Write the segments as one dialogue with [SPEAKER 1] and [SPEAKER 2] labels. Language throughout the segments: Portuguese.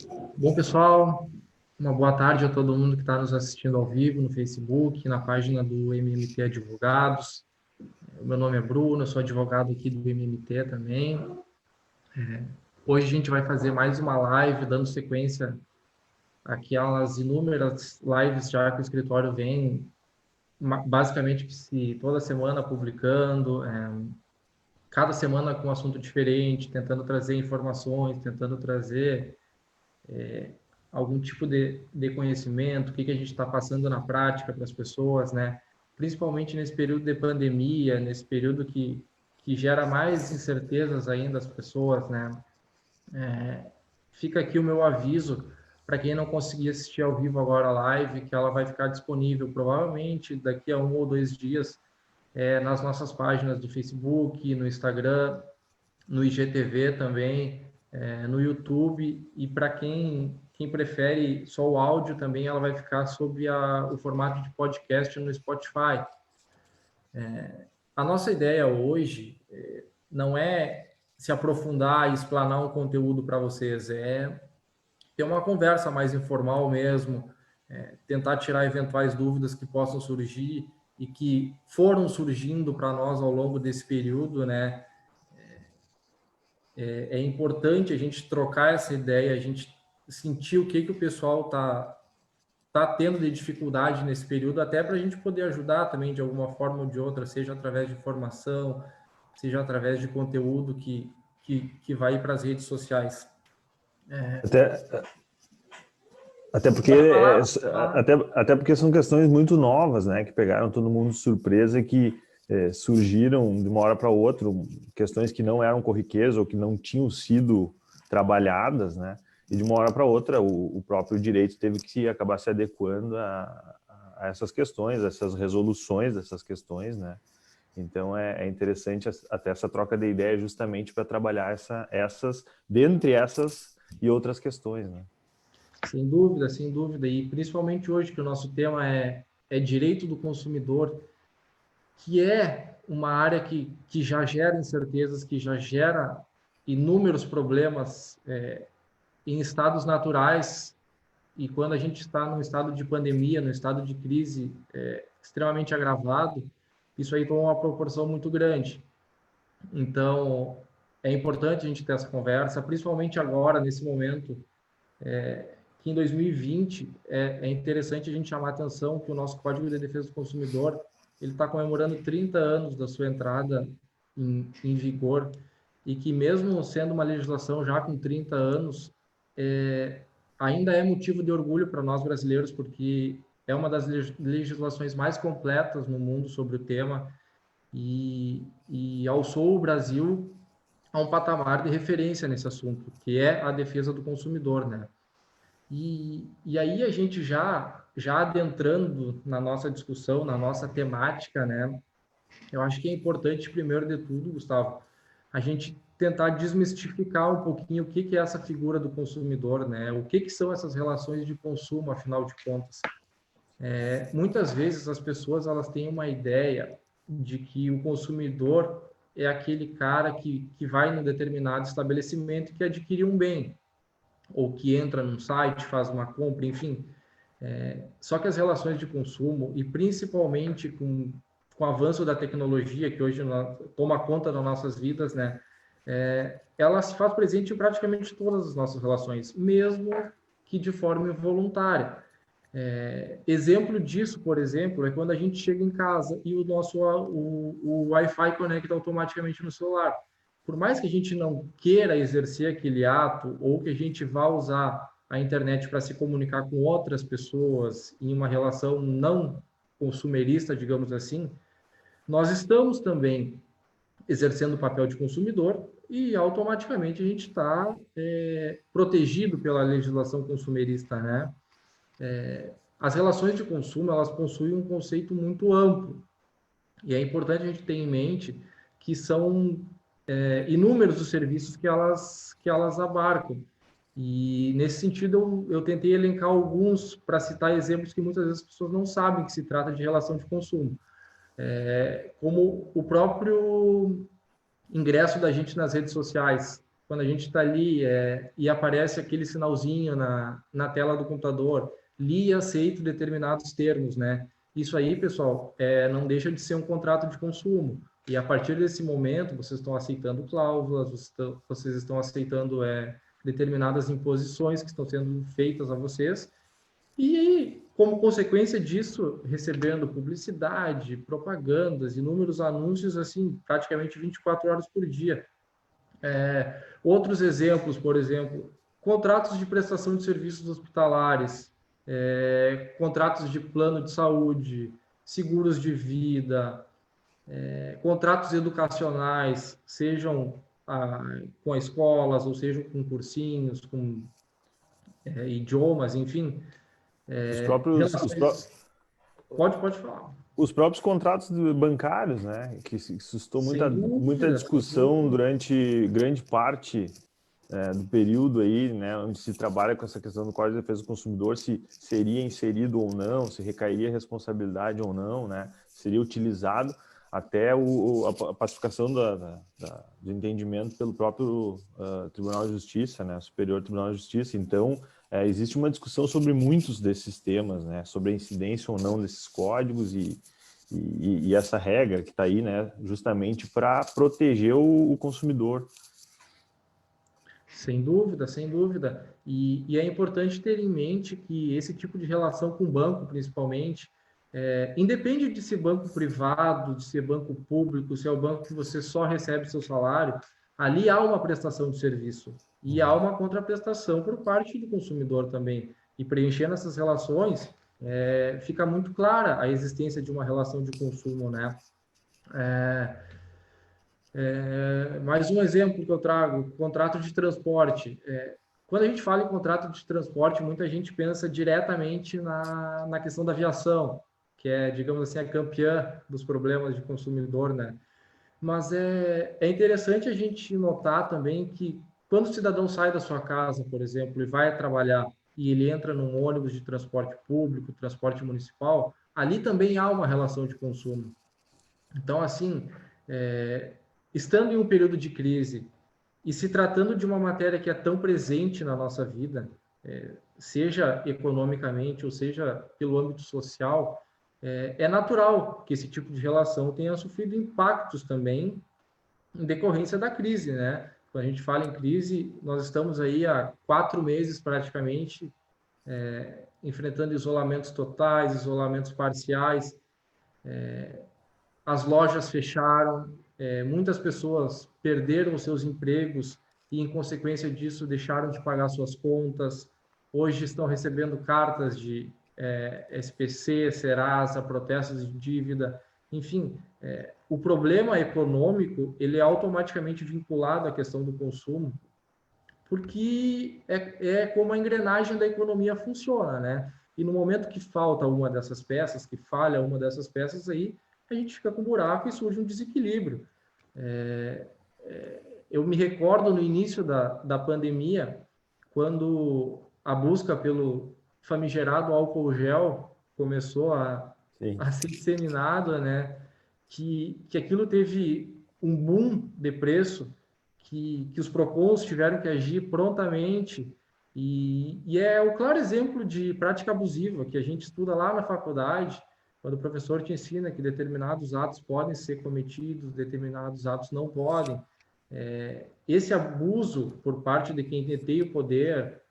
[SPEAKER 1] Bom, pessoal, uma boa tarde a todo mundo que está nos assistindo ao vivo no Facebook, na página do MMT Advogados. Meu nome é Bruno, eu sou advogado aqui do MMT também. Hoje a gente vai fazer mais uma live, dando sequência àquelas inúmeras lives já que o escritório vem, basicamente, toda semana publicando, cada semana com um assunto diferente, tentando trazer informações, tentando trazer algum tipo de conhecimento, o que a gente está passando na prática para as pessoas, né? Principalmente nesse período de pandemia, nesse período que gera mais incertezas ainda às pessoas, né? Fica aqui o meu aviso para quem não conseguir assistir ao vivo agora a live, que ela vai ficar disponível provavelmente daqui a 1 ou 2 dias nas nossas páginas do Facebook, no Instagram, no IGTV também, no YouTube, e para quem prefere só o áudio também, ela vai ficar sob o formato de podcast no Spotify. A nossa ideia hoje não é se aprofundar e explanar um conteúdo para vocês, é ter uma conversa mais informal mesmo, tentar tirar eventuais dúvidas que possam surgir e que foram surgindo para nós ao longo desse período, né? É importante a gente trocar essa ideia, a gente sentir o que o pessoal tá tendo de dificuldade nesse período, até para a gente poder ajudar também de alguma forma ou de outra, seja através de formação, seja através de conteúdo que vai para as redes sociais.
[SPEAKER 2] Até, até, porque,
[SPEAKER 1] Pode falar, pode falar.
[SPEAKER 2] até porque são questões muito novas, né, que pegaram todo mundo de surpresa e que surgiram de uma hora para outra, questões que não eram corriqueiras ou que não tinham sido trabalhadas, né, e de uma hora para outra o próprio direito teve que acabar se adequando a essas questões, a essas resoluções dessas questões, né. Então é interessante até essa troca de ideia justamente para trabalhar dentre essas e outras questões, né.
[SPEAKER 1] Sem dúvida, sem dúvida. E principalmente hoje que o nosso tema é direito do consumidor, que é uma área que já gera incertezas, que já gera inúmeros problemas em estados naturais, e quando a gente está num estado de pandemia, num estado de crise extremamente agravado, isso aí toma uma proporção muito grande. Então, é importante a gente ter essa conversa, principalmente agora, nesse momento, que em 2020 é interessante a gente chamar a atenção que o nosso Código de Defesa do Consumidor ele está comemorando 30 anos da sua entrada em vigor, e que mesmo sendo uma legislação já com 30 anos, ainda é motivo de orgulho para nós brasileiros, porque é uma das legislações mais completas no mundo sobre o tema, e alçou o Brasil a um patamar de referência nesse assunto, que é a defesa do consumidor, né? E aí a gente já adentrando na nossa discussão, na nossa temática, né? Eu acho que é importante, primeiro de tudo, Gustavo, a gente tentar desmistificar um pouquinho o que é essa figura do consumidor, né? O que são essas relações de consumo, afinal de contas. Muitas vezes as pessoas elas têm uma ideia de que o consumidor é aquele cara que vai num determinado estabelecimento que adquire um bem, ou que entra num site, faz uma compra, enfim. Só que as relações de consumo, e principalmente com o avanço da tecnologia, que hoje toma conta das nossas vidas, né? Ela se faz presente em praticamente todas as nossas relações, mesmo que de forma involuntária. Exemplo disso, por exemplo, é quando a gente chega em casa e o Wi-Fi conecta automaticamente no celular. Por mais que a gente não queira exercer aquele ato, ou que a gente vá usar a internet para se comunicar com outras pessoas em uma relação não consumerista, digamos assim, nós estamos também exercendo o papel de consumidor, e automaticamente a gente está protegido pela legislação consumerista, né? As relações de consumo, elas possuem um conceito muito amplo, e é importante a gente ter em mente que são inúmeros os serviços que elas abarcam. E, nesse sentido, eu tentei elencar alguns para citar exemplos que muitas vezes as pessoas não sabem que se trata de relação de consumo. Como o próprio ingresso da gente nas redes sociais. quando a gente está ali e aparece aquele sinalzinho na tela do computador, li e aceito determinados termos, né? Isso aí, pessoal, não deixa de ser um contrato de consumo. E a partir desse momento, vocês estão aceitando cláusulas, vocês estão aceitando determinadas imposições que estão sendo feitas a vocês, e, como consequência disso, recebendo publicidade, propagandas, inúmeros anúncios, assim, praticamente 24 horas por dia. Outros exemplos, por exemplo, contratos de prestação de serviços hospitalares, contratos de plano de saúde, seguros de vida, contratos educacionais, sejam com escolas, ou sejam com cursinhos, com idiomas, enfim.
[SPEAKER 2] Os próprios,
[SPEAKER 1] Pode falar.
[SPEAKER 2] os próprios contratos bancários, né, que suscitou muita
[SPEAKER 1] Sem
[SPEAKER 2] discussão
[SPEAKER 1] dúvida.
[SPEAKER 2] durante grande parte do período aí, né, onde se trabalha com essa questão do Código de Defesa do Consumidor, se seria inserido ou não, se recairia responsabilidade ou não, né, seria utilizado até a pacificação do entendimento pelo próprio Tribunal de Justiça, né, Superior Tribunal de Justiça. Então, existe uma discussão sobre muitos desses temas, né, sobre a incidência ou não desses códigos e essa regra que está aí, né, justamente para proteger o consumidor.
[SPEAKER 1] Sem dúvida, sem dúvida. E é importante ter em mente que esse tipo de relação com o banco, principalmente, independe de ser banco privado, de ser banco público, se é o banco que você só recebe seu salário, ali há uma prestação de serviço e há uma contraprestação por parte do consumidor também. E preenchendo essas relações, fica muito clara a existência de uma relação de consumo, né? Mais um exemplo que eu trago, contrato de transporte. Quando a gente fala em contrato de transporte, muita gente pensa diretamente na questão da aviação, que é, digamos assim, a campeã dos problemas de consumidor, né? Mas é interessante a gente notar também que quando o cidadão sai da sua casa, por exemplo, e vai trabalhar e ele entra num ônibus de transporte público, transporte municipal, ali também há uma relação de consumo. Então, assim, estando em um período de crise e se tratando de uma matéria que é tão presente na nossa vida, seja economicamente ou seja pelo âmbito social, é natural que esse tipo de relação tenha sofrido impactos também em decorrência da crise, né? Quando a gente fala em crise, nós estamos aí há 4 meses praticamente enfrentando isolamentos totais, isolamentos parciais, as lojas fecharam, muitas pessoas perderam os seus empregos e, em consequência disso, deixaram de pagar suas contas. Hoje estão recebendo cartas de SPC, Serasa, protestos de dívida. Enfim, o problema econômico ele é automaticamente vinculado à questão do consumo, porque é como a engrenagem da economia funciona, né? E no momento que falta uma dessas peças, que falha uma dessas peças, aí a gente fica com um buraco e surge um desequilíbrio. Eu me recordo no início da pandemia, quando a busca pelo famigerado álcool gel começou a ser disseminado, né? Que aquilo teve um boom de preço, que os PROCONs tiveram que agir prontamente, e é o claro exemplo de prática abusiva que a gente estuda lá na faculdade, quando o professor te ensina que determinados atos podem ser cometidos, determinados atos não podem. Esse abuso por parte de quem detém o poder,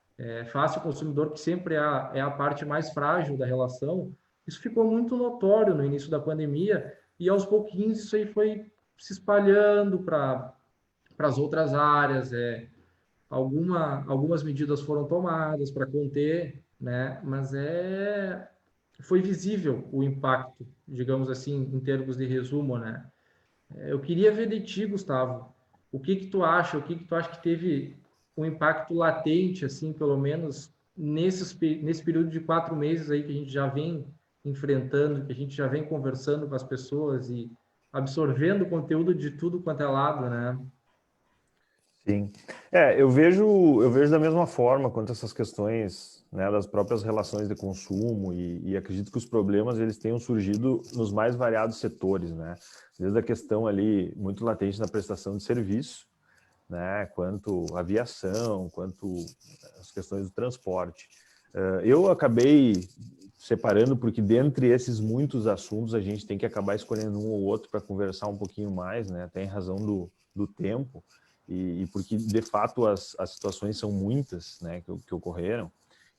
[SPEAKER 1] face ao consumidor, que sempre é a parte mais frágil da relação, isso ficou muito notório no início da pandemia, e aos pouquinhos isso aí foi se espalhando para as outras áreas. Algumas medidas foram tomadas para conter, né? Mas foi visível o impacto, digamos assim, em termos de resumo, né? Eu queria ver de ti, Gustavo, o que que tu acha? O que que tu acha que teve um impacto latente, assim, pelo menos nesse período de 4 meses aí que a gente já vem enfrentando, que a gente já vem conversando com as pessoas e absorvendo conteúdo de tudo quanto é lado, né?
[SPEAKER 2] Sim. Eu vejo da mesma forma quanto essas questões, né, das próprias relações de consumo e acredito que os problemas eles tenham surgido nos mais variados setores, né? Desde a questão ali muito latente na prestação de serviço, né, quanto aviação, quanto as questões do transporte. Eu acabei separando porque dentre esses muitos assuntos a gente tem que acabar escolhendo um ou outro para conversar um pouquinho mais, né, até em razão do tempo, e porque de fato as situações são muitas, né, que ocorreram.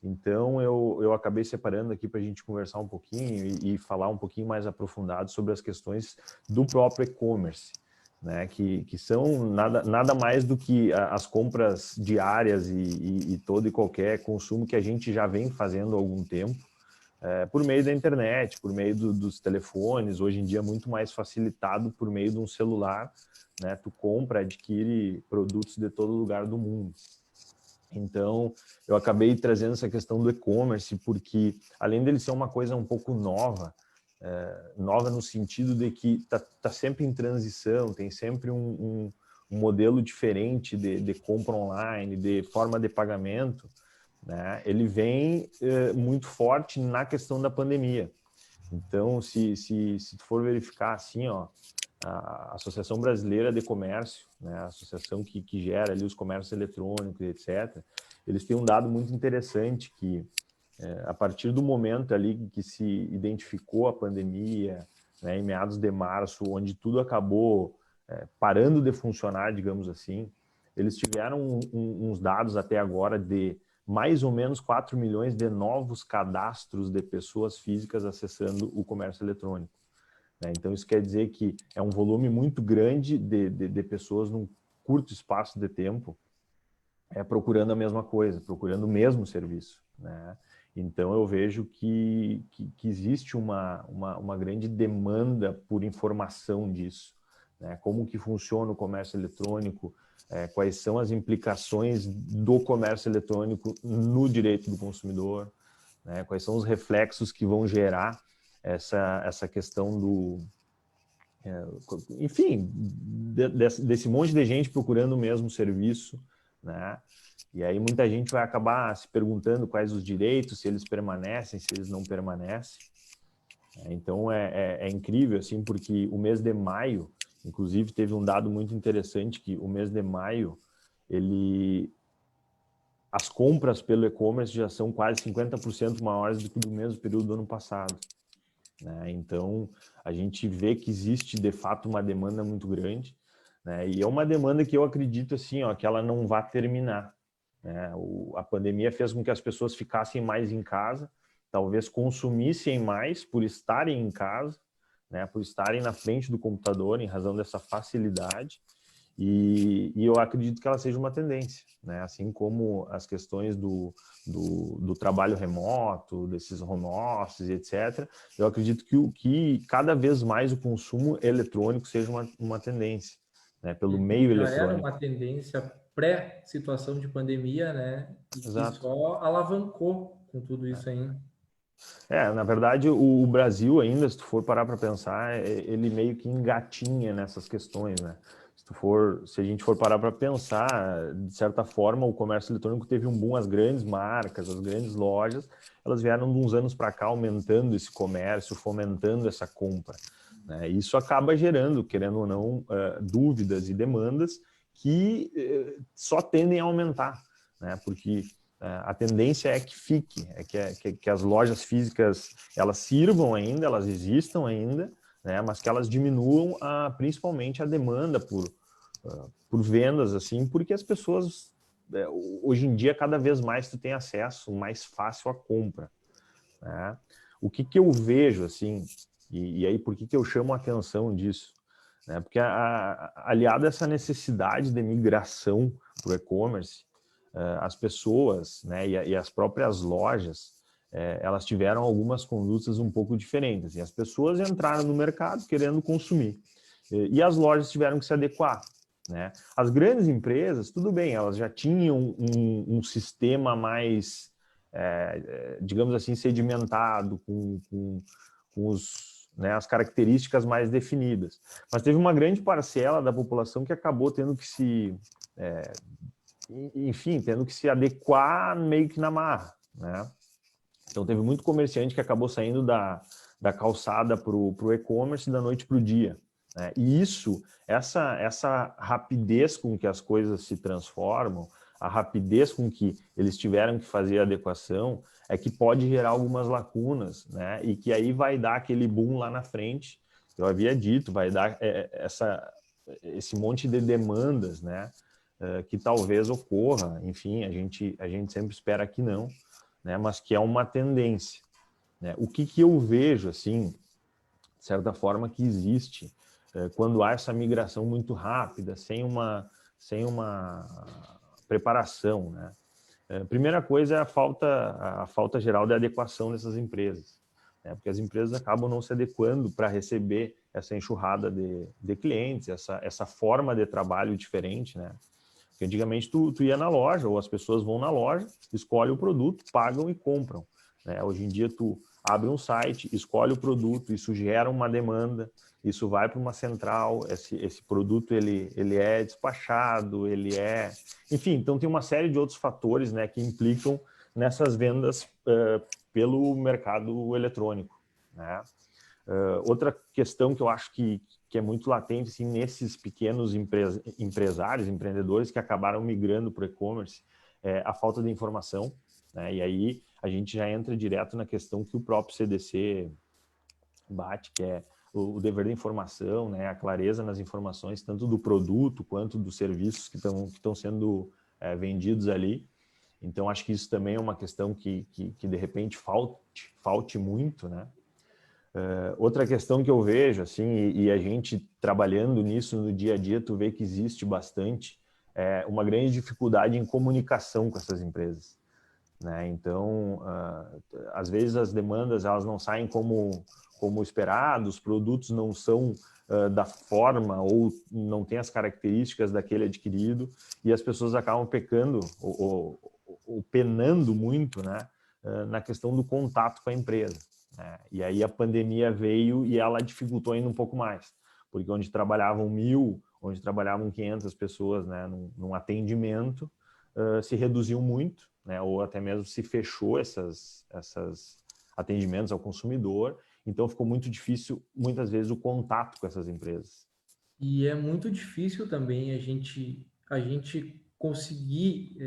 [SPEAKER 2] Então eu acabei separando aqui para a gente conversar um pouquinho e falar um pouquinho mais aprofundado sobre as questões do próprio e-commerce, né, que são nada mais do que as compras diárias e todo e qualquer consumo que a gente já vem fazendo há algum tempo, por meio da internet, por meio dos telefones, hoje em dia muito mais facilitado por meio de um celular, né, tu compra, adquire produtos de todo lugar do mundo. Então, eu acabei trazendo essa questão do e-commerce porque, além dele ser uma coisa um pouco nova, nova no sentido de que tá sempre em transição, tem sempre um modelo diferente de compra online, de forma de pagamento, né? Ele vem muito forte na questão da pandemia. Então, se tu for verificar assim, ó, a Associação Brasileira de Comércio, né, a associação que gera ali os comércios eletrônicos, etc., eles têm um dado muito interessante que a partir do momento ali que se identificou a pandemia, né, em meados de março, onde tudo acabou parando de funcionar, digamos assim, eles tiveram uns dados até agora de mais ou menos 4 milhões de novos cadastros de pessoas físicas acessando o comércio eletrônico. Né? Então, isso quer dizer que é um volume muito grande de pessoas num curto espaço de tempo procurando a mesma coisa, procurando o mesmo serviço, né? Então, eu vejo que existe uma grande demanda por informação disso, né? Como que funciona o comércio eletrônico, quais são as implicações do comércio eletrônico no direito do consumidor, né? Quais são os reflexos que vão gerar essa questão do... enfim, desse monte de gente procurando o mesmo serviço, né? E aí muita gente vai acabar se perguntando quais os direitos, se eles permanecem, se eles não permanecem. Então é incrível, assim, porque o mês de maio, inclusive, teve um dado muito interessante, que o mês de maio, as compras pelo e-commerce já são quase 50% maiores do que do mesmo período do ano passado. Né? Então, a gente vê que existe, de fato, uma demanda muito grande, né? E é uma demanda que eu acredito, assim, ó, que ela não vai terminar. Né? A pandemia fez com que as pessoas ficassem mais em casa, talvez consumissem mais por estarem em casa, né? Por estarem na frente do computador, em razão dessa facilidade, e eu acredito que ela seja uma tendência, né? Assim como as questões do trabalho remoto, desses home offices, etc. Eu acredito que cada vez mais o consumo eletrônico seja uma tendência, né? Pelo meio
[SPEAKER 1] Já era
[SPEAKER 2] eletrônico.
[SPEAKER 1] uma tendência pré-situação de pandemia, né? E que
[SPEAKER 2] Exato.
[SPEAKER 1] só alavancou com tudo isso aí.
[SPEAKER 2] Na verdade, o Brasil ainda, se tu for parar para pensar, ele meio que engatinha nessas questões, né? Se a gente for parar para pensar, de certa forma, o comércio eletrônico teve um boom, as grandes marcas, as grandes lojas, elas vieram de uns anos para cá aumentando esse comércio, fomentando essa compra, né? Isso acaba gerando, querendo ou não, dúvidas e demandas que só tendem a aumentar, né? Porque a tendência é que fique, que as lojas físicas elas sirvam ainda, elas existam ainda, né, mas que elas diminuam principalmente a demanda por vendas, assim, porque as pessoas, hoje em dia, cada vez mais tu tem acesso mais fácil à compra. Né? O que eu vejo, assim, e aí por que eu chamo a atenção disso? Né? Porque aliado a essa necessidade de migração para o e-commerce, as pessoas, né, e as próprias lojas, elas tiveram algumas condutas um pouco diferentes. E as pessoas entraram no mercado querendo consumir. E as lojas tiveram que se adequar. Né? As grandes empresas, tudo bem, elas já tinham um sistema mais, digamos assim, sedimentado, com as características mais definidas. Mas teve uma grande parcela da população que acabou tendo que tendo que se adequar meio que na marra, né? Então teve muito comerciante que acabou saindo da calçada para o e-commerce da noite para o dia, né? E essa rapidez com que as coisas se transformam, a rapidez com que eles tiveram que fazer a adequação, é que pode gerar algumas lacunas, né? E que aí vai dar aquele boom lá na frente. Eu havia dito, vai dar esse monte de demandas, né? Que talvez ocorra, enfim, a gente sempre espera que não, né? Mas que é uma tendência, né? O que eu vejo, assim, de certa forma, que existe quando há essa migração muito rápida, sem uma preparação, né? Primeira coisa é a falta geral de adequação dessas empresas, né? Porque as empresas acabam não se adequando para receber essa enxurrada de clientes, essa forma de trabalho diferente, né? Porque antigamente tu ia na loja, ou as pessoas vão na loja, escolhem o produto, pagam e compram, né? Hoje em dia tu abre um site, escolhe o produto, isso gera uma demanda, isso vai para uma central, esse produto ele é despachado, enfim, então tem uma série de outros fatores, né, que implicam nessas vendas pelo mercado eletrônico, né? Outra questão que eu acho que é muito latente assim, nesses pequenos empresários, empreendedores que acabaram migrando para o e-commerce, é a falta de informação, né? E aí a gente já entra direto na questão que o próprio CDC bate, que é o dever da informação, né? A clareza nas informações, tanto do produto quanto dos serviços que estão sendo vendidos ali. Então, acho que isso também é uma questão que de repente falte muito, né? Outra questão que eu vejo, assim, e a gente trabalhando nisso no dia a dia, tu vê que existe bastante uma grande dificuldade em comunicação com essas empresas, né? Então, às vezes as demandas elas não saem como esperado, os produtos não são da forma ou não têm as características daquele adquirido e as pessoas acabam pecando ou penando muito, né, na questão do contato com a empresa, né? E aí a pandemia veio e ela dificultou ainda um pouco mais, porque onde trabalhavam 1.000, onde trabalhavam 500 pessoas, né, num atendimento, se reduziu muito, né, ou até mesmo se fechou essas atendimentos ao consumidor, então ficou muito difícil, muitas vezes, o contato com essas empresas.
[SPEAKER 1] E é muito difícil também a gente conseguir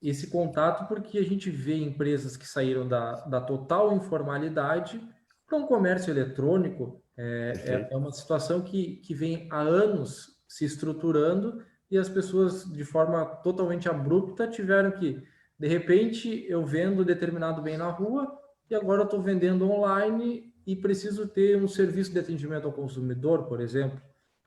[SPEAKER 1] esse contato, porque a gente vê empresas que saíram da total informalidade para um comércio eletrônico. É
[SPEAKER 2] Perfeito.
[SPEAKER 1] uma situação que vem há anos se estruturando e as pessoas, de forma totalmente abrupta, tiveram que, de repente, eu vendo determinado bem na rua e agora eu estou vendendo online e preciso ter um serviço de atendimento ao consumidor, por exemplo,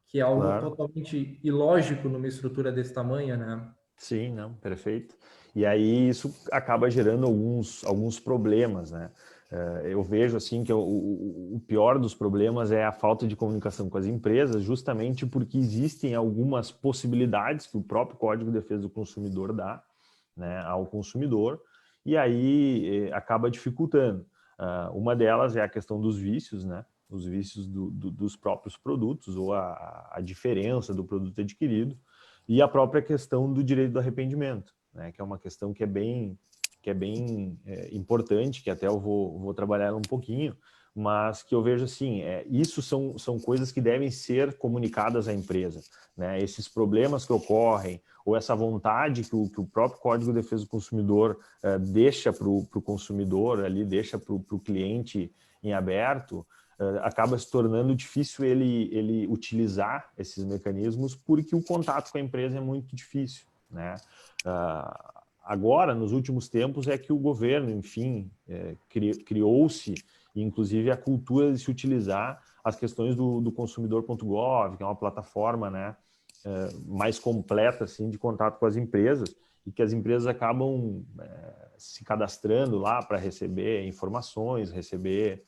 [SPEAKER 1] que é algo
[SPEAKER 2] Claro.
[SPEAKER 1] totalmente ilógico numa estrutura desse tamanho, né?
[SPEAKER 2] Sim, não, perfeito. E aí isso acaba gerando alguns problemas, né? Eu vejo assim que o pior dos problemas é a falta de comunicação com as empresas, justamente porque existem algumas possibilidades que o próprio Código de Defesa do Consumidor dá, né, ao consumidor, e aí acaba dificultando. Uma delas é a questão dos vícios, né? Os vícios dos próprios produtos ou a diferença do produto adquirido e a própria questão do direito do arrependimento, né? Que é uma questão que é bem importante, que até eu vou trabalhar um pouquinho, mas que eu vejo assim, isso são coisas que devem ser comunicadas à empresa, né? Esses problemas que ocorrem, ou essa vontade que o próprio Código de Defesa do Consumidor deixa para o consumidor, ali deixa para o cliente em aberto, acaba se tornando difícil ele utilizar esses mecanismos porque o contato com a empresa é muito difícil, né? Agora, nos últimos tempos, é que o governo, enfim, criou-se, inclusive, a cultura de se utilizar as questões do consumidor.gov, que é uma plataforma, né, mais completa assim, de contato com as empresas, e que as empresas acabam se cadastrando lá para receber informações, receber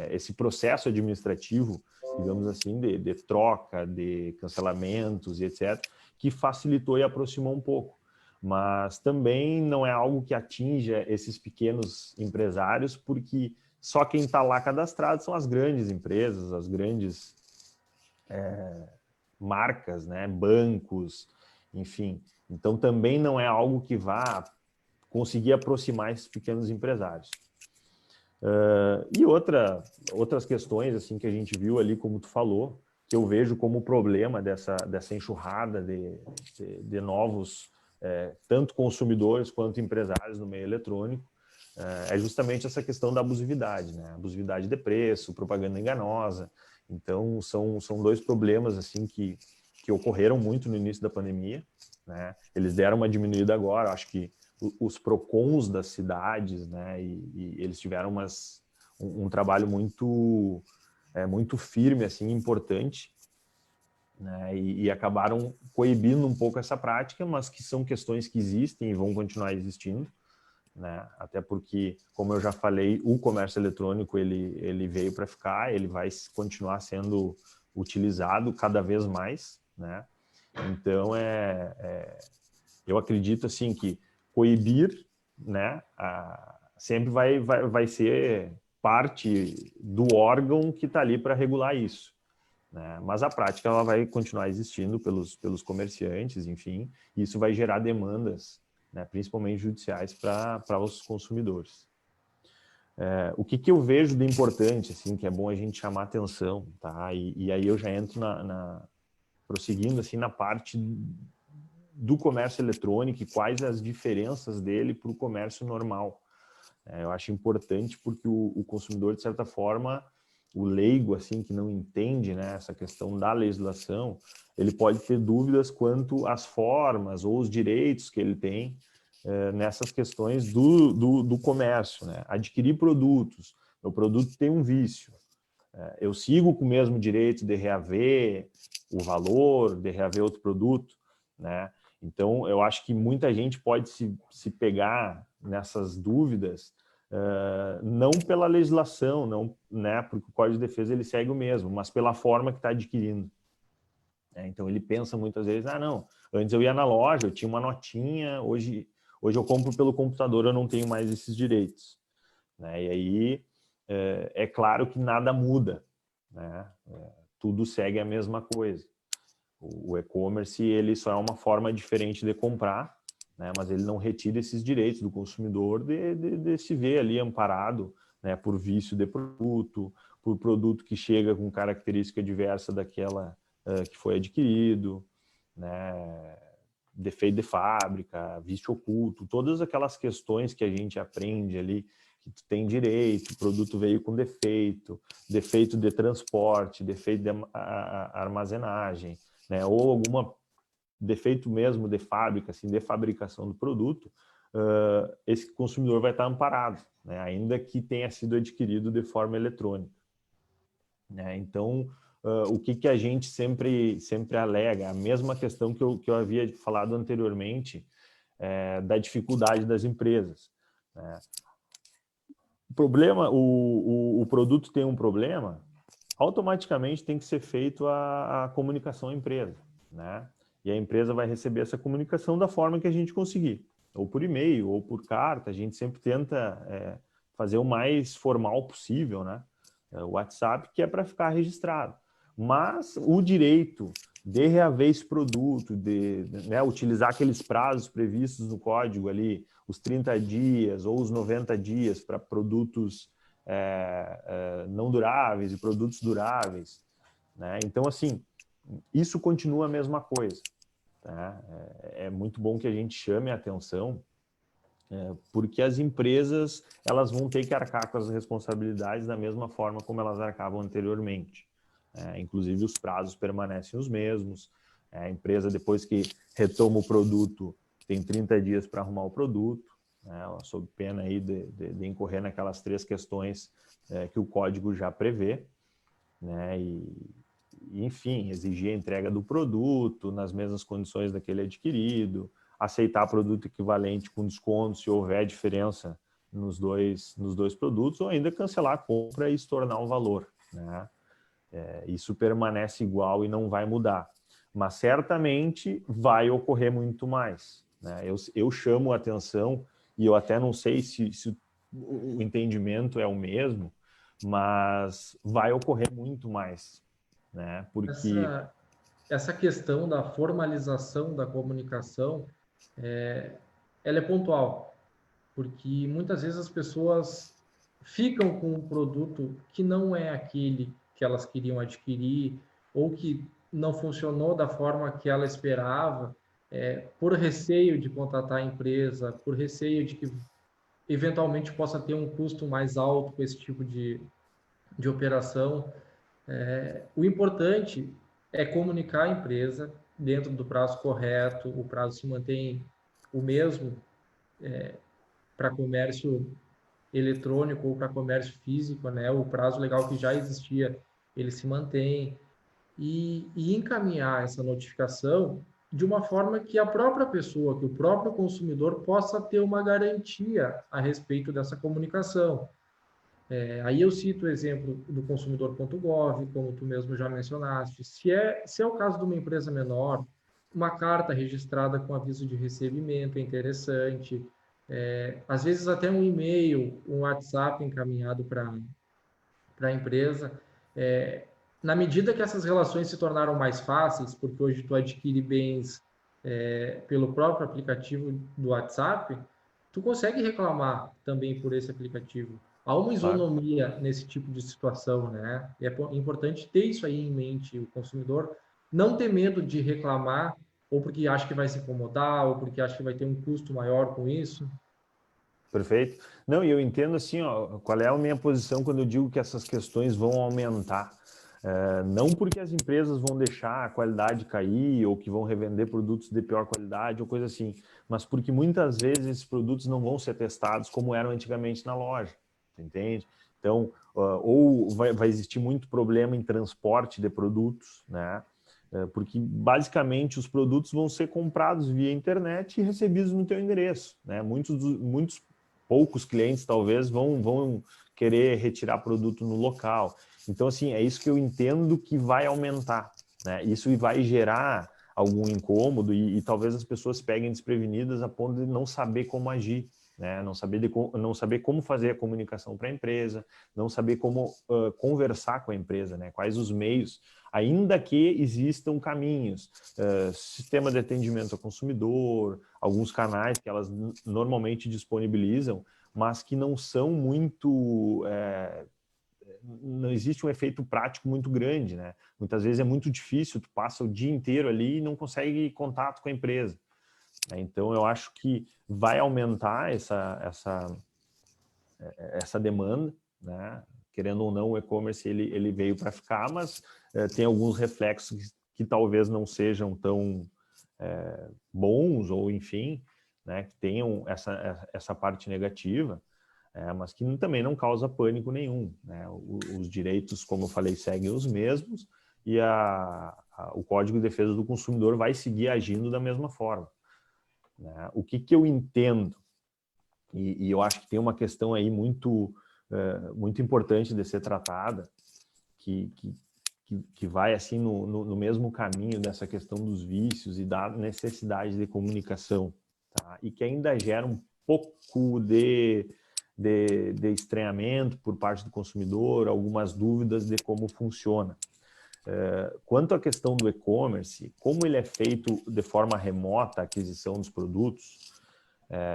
[SPEAKER 2] esse processo administrativo, digamos assim, de troca, de cancelamentos e etc., que facilitou e aproximou um pouco. Mas também não é algo que atinja esses pequenos empresários, porque só quem está lá cadastrado são as grandes empresas, as grandes marcas, né, bancos, enfim. Então também não é algo que vá conseguir aproximar esses pequenos empresários. E outras questões assim que a gente viu ali, como tu falou, que eu vejo como problema dessa enxurrada de novos, tanto consumidores quanto empresários no meio eletrônico, é justamente essa questão da abusividade, né? Abusividade de preço, propaganda enganosa. Então, são dois problemas assim que ocorreram muito no início da pandemia, né? Eles deram uma diminuída agora, acho que os PROCONs das cidades, né? E eles tiveram um trabalho muito firme, assim, importante, né? E acabaram coibindo um pouco essa prática, mas que são questões que existem e vão continuar existindo, né? Até porque, como eu já falei, o comércio eletrônico ele veio para ficar, ele vai continuar sendo utilizado cada vez mais, né? Então, eu acredito assim que coibir, né, sempre vai ser parte do órgão que está ali para regular isso, né? Mas a prática ela vai continuar existindo pelos comerciantes, enfim, e isso vai gerar demandas, né, principalmente judiciais para os consumidores. O que eu vejo de importante, assim, que é bom a gente chamar atenção, tá? E aí eu já entro prosseguindo assim na parte do comércio eletrônico e quais as diferenças dele para o comércio normal. Eu acho importante porque o consumidor, de certa forma, o leigo, assim, que não entende, né, essa questão da legislação, ele pode ter dúvidas quanto às formas ou os direitos que ele tem nessas questões do comércio, né? Adquirir produtos, o produto tem um vício, eu sigo com o mesmo direito de reaver o valor, de reaver outro produto, né? Então, eu acho que muita gente pode se pegar nessas dúvidas, não pela legislação, não, né? Porque o Código de Defesa ele segue o mesmo, mas pela forma que está adquirindo. Então, ele pensa muitas vezes, não, antes eu ia na loja, eu tinha uma notinha, hoje eu compro pelo computador, eu não tenho mais esses direitos, né? E aí, é claro que nada muda, né? Tudo segue a mesma coisa. O e-commerce ele só é uma forma diferente de comprar, né? Mas ele não retira esses direitos do consumidor de se ver ali amparado, né? Por vício de produto, por produto que chega com característica diversa daquela que foi adquirido, né? Defeito de fábrica, vício oculto, todas aquelas questões que a gente aprende ali, que tu tem direito, o produto veio com defeito, defeito de transporte, defeito de armazenagem, né? Ou algum defeito mesmo de fábrica, assim, de fabricação do produto, esse consumidor vai estar amparado, né? Ainda que tenha sido adquirido de forma eletrônica, né? Então, o que a gente sempre alega, a mesma questão que eu havia falado anteriormente, da dificuldade das empresas, né? O problema, o produto tem um problema, automaticamente tem que ser feito a comunicação à empresa, né? E a empresa vai receber essa comunicação da forma que a gente conseguir, ou por e-mail, ou por carta, a gente sempre tenta fazer o mais formal possível, né? O WhatsApp, que é para ficar registrado. Mas o direito de reaver esse produto, né, utilizar aqueles prazos previstos no código ali, os 30 dias ou os 90 dias para produtos não duráveis e produtos duráveis, né? Então, assim, isso continua a mesma coisa, tá? É muito bom que a gente chame a atenção, porque as empresas elas vão ter que arcar com as responsabilidades da mesma forma como elas arcavam anteriormente. Inclusive, os prazos permanecem os mesmos. A empresa, depois que retoma o produto, tem 30 dias para arrumar o produto, né, sob pena aí de incorrer naquelas 3 questões que o código já prevê, né, enfim, exigir a entrega do produto nas mesmas condições daquele adquirido, aceitar produto equivalente com desconto se houver diferença nos dois produtos, ou ainda cancelar a compra e estornar o valor, né? Isso permanece igual e não vai mudar. Mas certamente vai ocorrer muito mais, né? Eu chamo a atenção, e eu até não sei se o entendimento é o mesmo, mas vai ocorrer muito mais, né? Porque
[SPEAKER 1] Essa questão da formalização da comunicação, ela é pontual, porque muitas vezes as pessoas ficam com um produto que não é aquele que elas queriam adquirir, ou que não funcionou da forma que ela esperava, por receio de contratar a empresa, por receio de que eventualmente possa ter um custo mais alto com esse tipo de operação. O importante é comunicar a empresa dentro do prazo correto, o prazo se mantém o mesmo para comércio eletrônico ou para comércio físico, né? O prazo legal que já existia, ele se mantém. E encaminhar essa notificação de uma forma que a própria pessoa, que o próprio consumidor possa ter uma garantia a respeito dessa comunicação. Aí eu cito o exemplo do consumidor.gov, como tu mesmo já mencionaste. Se é o caso de uma empresa menor, uma carta registrada com aviso de recebimento é interessante. Às vezes até um e-mail, um WhatsApp encaminhado para a empresa. Na medida que essas relações se tornaram mais fáceis, porque hoje tu adquire bens pelo próprio aplicativo do WhatsApp, tu consegue reclamar também por esse aplicativo. Há uma
[SPEAKER 2] Claro.
[SPEAKER 1] isonomia nesse tipo de situação, né? E é importante ter isso aí em mente, o consumidor não ter medo de reclamar, ou porque acha que vai se incomodar, ou porque acha que vai ter um custo maior com isso.
[SPEAKER 2] Perfeito. Não, e eu entendo assim, ó, qual é a minha posição quando eu digo que essas questões vão aumentar. Não porque as empresas vão deixar a qualidade cair ou que vão revender produtos de pior qualidade ou coisa assim, mas porque muitas vezes esses produtos não vão ser testados como eram antigamente na loja, entende? Então, ou vai existir muito problema em transporte de produtos, né? Porque basicamente os produtos vão ser comprados via internet e recebidos no teu endereço, né? Muitos poucos clientes talvez vão querer retirar produto no local. Então, assim, é isso que eu entendo que vai aumentar, né? Isso vai gerar algum incômodo e talvez as pessoas peguem desprevenidas a ponto de não saber como agir, né? Não saber como fazer a comunicação para a empresa, não saber como conversar com a empresa, né? Quais os meios, ainda que existam caminhos, sistema de atendimento ao consumidor, alguns canais que elas normalmente disponibilizam, mas que não são muito... não existe um efeito prático muito grande, né? Muitas vezes é muito difícil, tu passa o dia inteiro ali e não consegue contato com a empresa. Né? Então, eu acho que vai aumentar essa demanda, né? Querendo ou não, o e-commerce ele veio para ficar, mas tem alguns reflexos que talvez não sejam tão bons, ou enfim, né, que tenham essa parte negativa, mas que também não causa pânico nenhum. Né? Os direitos, como eu falei, seguem os mesmos e o Código de Defesa do Consumidor vai seguir agindo da mesma forma. Né? O que eu entendo, e eu acho que tem uma questão aí muito importante de ser tratada, que vai assim no mesmo caminho dessa questão dos vícios e da necessidade de comunicação, tá? E que ainda gera um pouco de estranhamento por parte do consumidor, algumas dúvidas de como funciona. Quanto à questão do e-commerce, como ele é feito de forma remota, a aquisição dos produtos,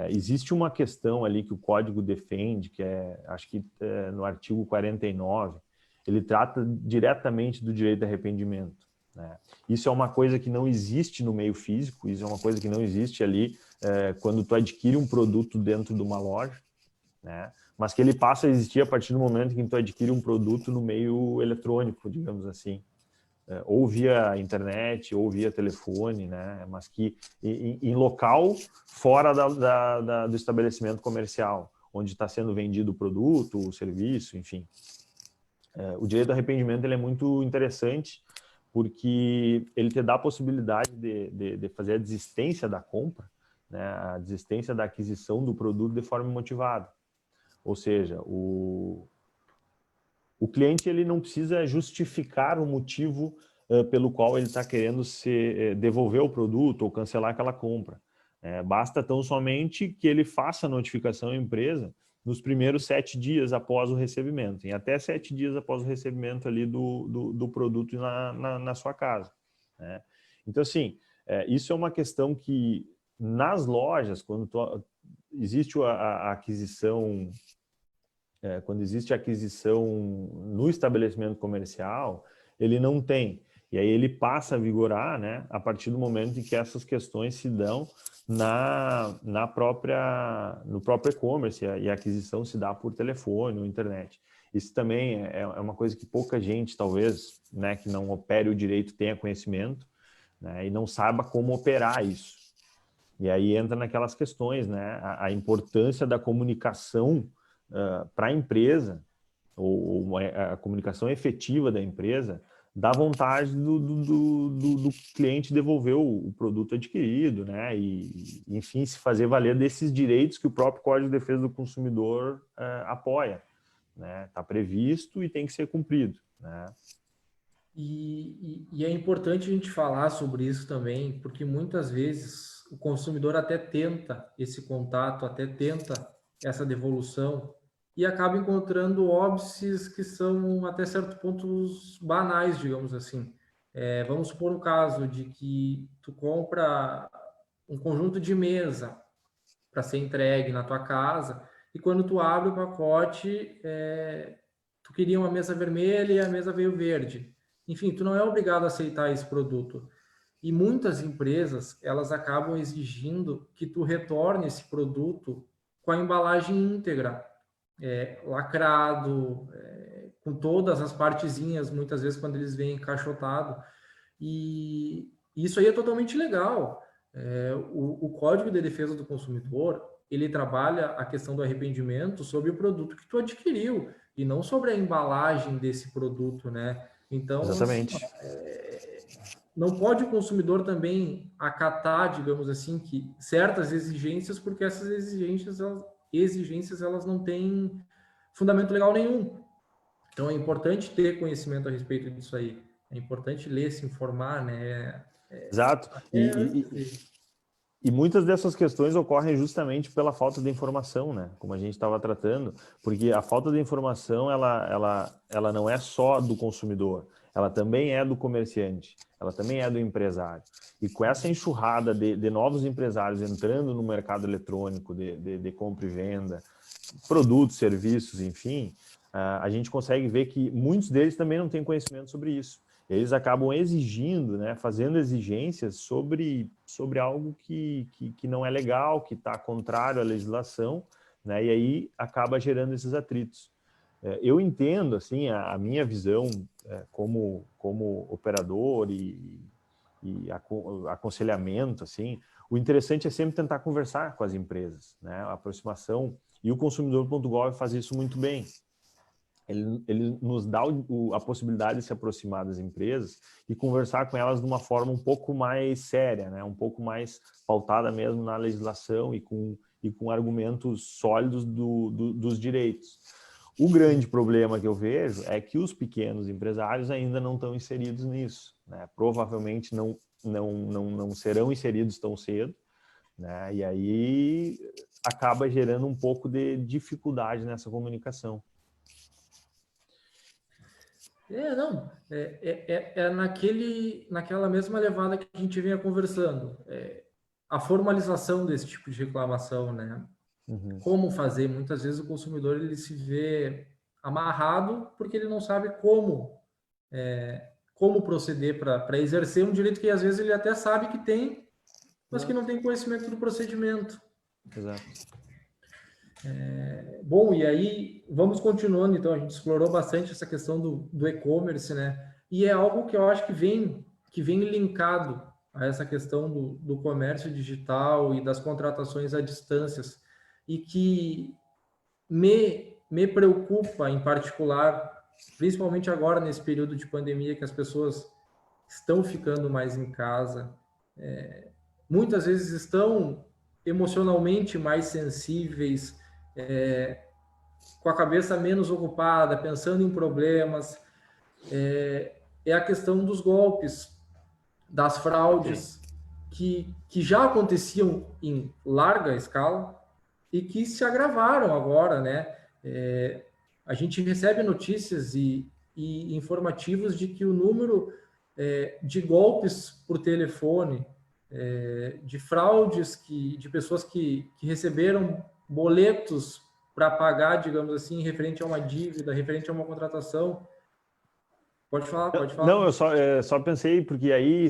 [SPEAKER 2] existe uma questão ali que o código defende, que acho que no artigo 49, ele trata diretamente do direito de arrependimento. Né? Isso é uma coisa que não existe no meio físico, isso é uma coisa que não existe ali quando tu adquire um produto dentro de uma loja, né? Mas que ele passa a existir a partir do momento em que tu adquire um produto no meio eletrônico, digamos assim. Ou via internet, ou via telefone, né? Mas que em local fora do estabelecimento comercial, onde está sendo vendido o produto, o serviço, enfim. O direito do arrependimento ele é muito interessante, porque ele te dá a possibilidade de fazer a desistência da compra, né? A desistência da aquisição do produto de forma motivada. Ou seja, o cliente ele não precisa justificar o motivo pelo qual ele está querendo devolver o produto ou cancelar aquela compra. Basta tão somente que ele faça a notificação à empresa nos primeiros 7 dias após o recebimento, em até 7 dias após o recebimento ali do produto na sua casa. Né? Então, assim, isso é uma questão que nas lojas, quando existe a aquisição... quando existe aquisição no estabelecimento comercial, ele não tem. E aí ele passa a vigorar, né, a partir do momento em que essas questões se dão no próprio e-commerce, e a aquisição se dá por telefone ou internet. Isso também é uma coisa que pouca gente, talvez, né, que não opere o direito, tenha conhecimento, né, e não saiba como operar isso. E aí entra naquelas questões, né, a importância da comunicação para a empresa, ou a comunicação efetiva da empresa, dá vontade do cliente devolver o produto adquirido, né? E, enfim, se fazer valer desses direitos que o próprio Código de Defesa do Consumidor apoia, né? Está previsto e tem que ser cumprido, né?
[SPEAKER 1] E é importante a gente falar sobre isso também, porque muitas vezes o consumidor até tenta esse contato, até tenta essa devolução e acaba encontrando óbices que são até certo ponto banais, digamos assim. Vamos supor um caso de que tu compra um conjunto de mesa para ser entregue na tua casa e quando tu abre o pacote, tu queria uma mesa vermelha e a mesa veio verde. Enfim, tu não é obrigado a aceitar esse produto. E muitas empresas, elas acabam exigindo que tu retorne esse produto com a embalagem íntegra, lacrado, com todas as partezinhas, muitas vezes quando eles vêm encaixotado. E isso aí é totalmente legal. O Código de Defesa do Consumidor, ele trabalha a questão do arrependimento sobre o produto que tu adquiriu e não sobre a embalagem desse produto, né? Então, assim,
[SPEAKER 2] Exatamente.
[SPEAKER 1] não pode o consumidor também acatar, digamos assim, que certas exigências, porque essas exigências elas não têm fundamento legal nenhum. Então, é importante ter conhecimento a respeito disso aí. É importante ler, se informar, né?
[SPEAKER 2] Exato. E muitas dessas questões ocorrem justamente pela falta de informação, né? Como a gente estava tratando, porque a falta de informação, ela não é só do consumidor, ela também é do comerciante, ela também é do empresário. E com essa enxurrada de novos empresários entrando no mercado eletrônico de compra e venda, produtos, serviços, enfim, a gente consegue ver que muitos deles também não têm conhecimento sobre isso. Eles acabam exigindo, né, fazendo exigências sobre algo que não é legal, que está contrário à legislação, né, e aí acaba gerando esses atritos. Eu entendo, assim, a minha visão como operador e aconselhamento, assim, o interessante é sempre tentar conversar com as empresas, né, a aproximação, e o consumidor.gov faz isso muito bem. Ele nos dá a possibilidade de se aproximar das empresas e conversar com elas de uma forma um pouco mais séria, né? Um pouco mais pautada mesmo na legislação e com argumentos sólidos dos direitos. O grande problema que eu vejo é que os pequenos empresários ainda não estão inseridos nisso, né? Provavelmente não serão inseridos tão cedo, né? E aí acaba gerando um pouco de dificuldade nessa comunicação.
[SPEAKER 1] Naquela mesma levada que a gente vinha conversando. A formalização desse tipo de reclamação, né?
[SPEAKER 2] Uhum.
[SPEAKER 1] Como fazer? Muitas vezes o consumidor ele se vê amarrado porque ele não sabe como proceder para exercer um direito que às vezes ele até sabe que tem, mas que não tem conhecimento do procedimento.
[SPEAKER 2] Exato.
[SPEAKER 1] Bom, e aí vamos continuando, então, a gente explorou bastante essa questão do e-commerce, né? E é algo que eu acho que vem linkado a essa questão do comércio digital e das contratações à distância, e que me preocupa em particular, principalmente agora nesse período de pandemia que as pessoas estão ficando mais em casa, muitas vezes estão emocionalmente mais sensíveis, com a cabeça menos ocupada, pensando em problemas, é a questão dos golpes, das fraudes, que já aconteciam em larga escala e que se agravaram agora, né? A gente recebe notícias e informativos de que o número de golpes por telefone, de fraudes, de pessoas que receberam boletos para pagar, digamos assim, referente a uma dívida, referente a uma contratação, Pode falar, pode falar.
[SPEAKER 2] Não, eu só pensei, porque aí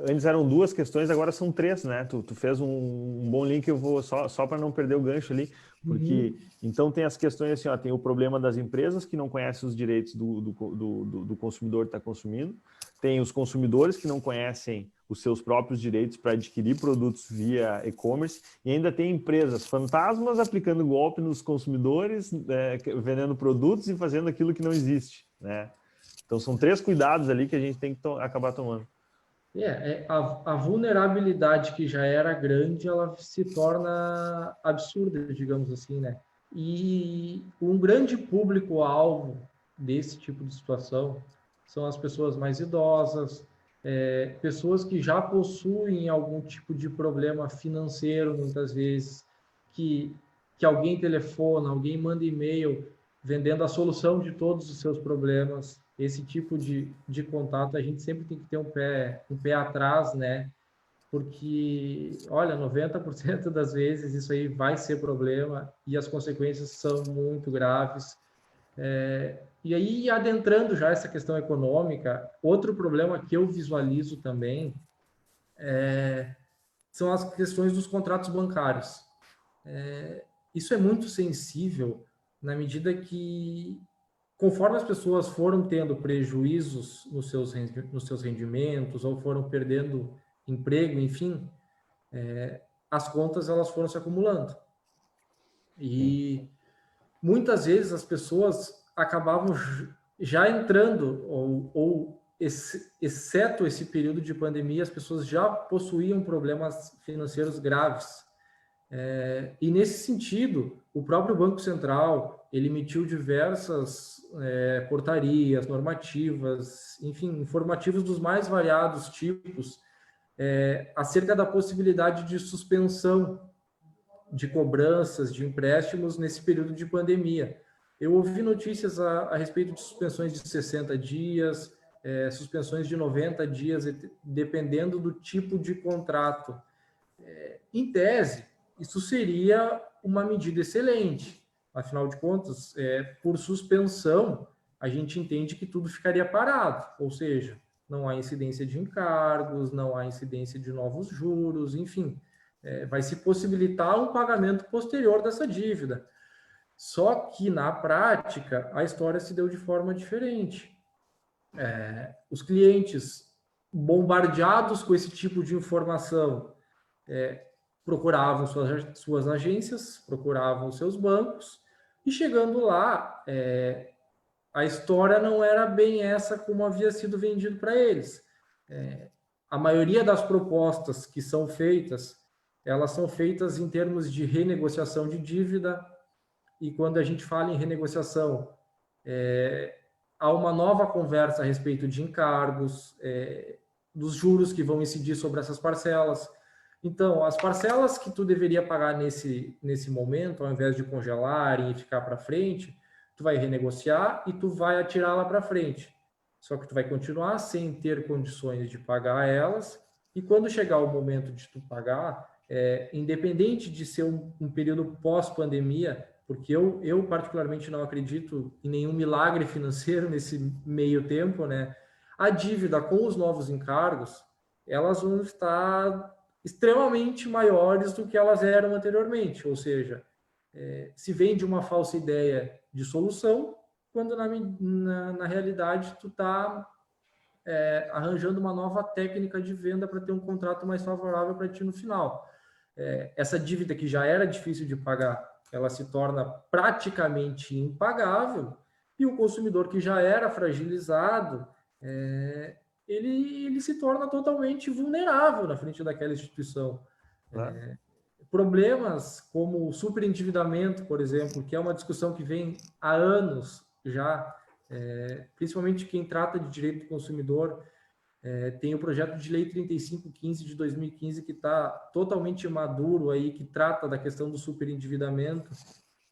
[SPEAKER 2] antes eram duas questões, agora são três, né? Tu fez um bom link, eu vou só para não perder o gancho ali, porque então tem as questões assim, ó, tem o problema das empresas que não conhecem os direitos do consumidor que está consumindo, tem os consumidores que não conhecem os seus próprios direitos para adquirir produtos via e-commerce, e ainda tem empresas fantasmas aplicando golpe nos consumidores, vendendo produtos e fazendo aquilo que não existe, né? Então, são três cuidados ali que a gente tem que acabar tomando.
[SPEAKER 1] A vulnerabilidade que já era grande, ela se torna absurda, digamos assim, né? E um grande público-alvo desse tipo de situação são as pessoas mais idosas, pessoas que já possuem algum tipo de problema financeiro, muitas vezes, que alguém telefona, alguém manda e-mail vendendo a solução de todos os seus problemas. Esse tipo de contato a gente sempre tem que ter um pé atrás, né? Porque, olha, 90% das vezes isso aí vai ser problema e as consequências são muito graves. E aí, adentrando já essa questão econômica, outro problema que eu visualizo também são as questões dos contratos bancários. Isso é muito sensível na medida que, conforme as pessoas foram tendo prejuízos nos seus rendimentos ou foram perdendo emprego, enfim, as contas elas foram se acumulando. E muitas vezes as pessoas acabavam já entrando, exceto esse período de pandemia, as pessoas já possuíam problemas financeiros graves. E nesse sentido, o próprio Banco Central, ele emitiu diversas portarias, normativas, enfim, informativos dos mais variados tipos, acerca da possibilidade de suspensão de cobranças, de empréstimos nesse período de pandemia. Eu ouvi notícias a respeito de suspensões de 60 dias, suspensões de 90 dias, dependendo do tipo de contrato. Em tese, isso seria uma medida excelente. Afinal de contas, por suspensão, a gente entende que tudo ficaria parado, ou seja, não há incidência de encargos, não há incidência de novos juros, enfim, vai se possibilitar um pagamento posterior dessa dívida. Só que, na prática, a história se deu de forma diferente. Os clientes, bombardeados com esse tipo de informação, procuravam suas agências, procuravam seus bancos, e chegando lá, a história não era bem essa como havia sido vendido para eles. A maioria das propostas que são feitas, elas são feitas em termos de renegociação de dívida, e quando a gente fala em renegociação, há uma nova conversa a respeito de encargos, dos juros que vão incidir sobre essas parcelas. Então, as parcelas que tu deveria pagar nesse momento, ao invés de congelar e ficar para frente, tu vai renegociar e tu vai atirar lá para frente. Só que tu vai continuar sem ter condições de pagar elas, e quando chegar o momento de tu pagar, independente de ser um período pós-pandemia, porque eu particularmente não acredito em nenhum milagre financeiro nesse meio tempo, né? A dívida com os novos encargos, elas vão estar extremamente maiores do que elas eram anteriormente, ou seja, se vende uma falsa ideia de solução, quando na realidade tu está arranjando uma nova técnica de venda para ter um contrato mais favorável para ti no final. Essa dívida que já era difícil de pagar, ela se torna praticamente impagável, e o consumidor que já era fragilizado, ele se torna totalmente vulnerável na frente daquela instituição.
[SPEAKER 2] Claro.
[SPEAKER 1] Problemas como o superendividamento, por exemplo, que é uma discussão que vem há anos já, principalmente quem trata de direito do consumidor, tem o projeto de lei 3515 de 2015 que está totalmente maduro aí, que trata da questão do superendividamento.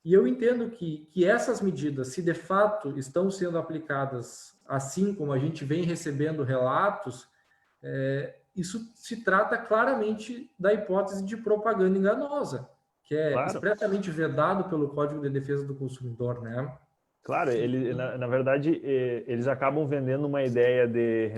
[SPEAKER 1] E eu entendo que essas medidas, se de fato estão sendo aplicadas assim como a gente vem recebendo relatos, isso se trata claramente da hipótese de propaganda enganosa, que é
[SPEAKER 2] Claro.
[SPEAKER 1] expressamente vedado pelo Código de Defesa do Consumidor, né?
[SPEAKER 2] Claro, na verdade, eles acabam vendendo uma ideia de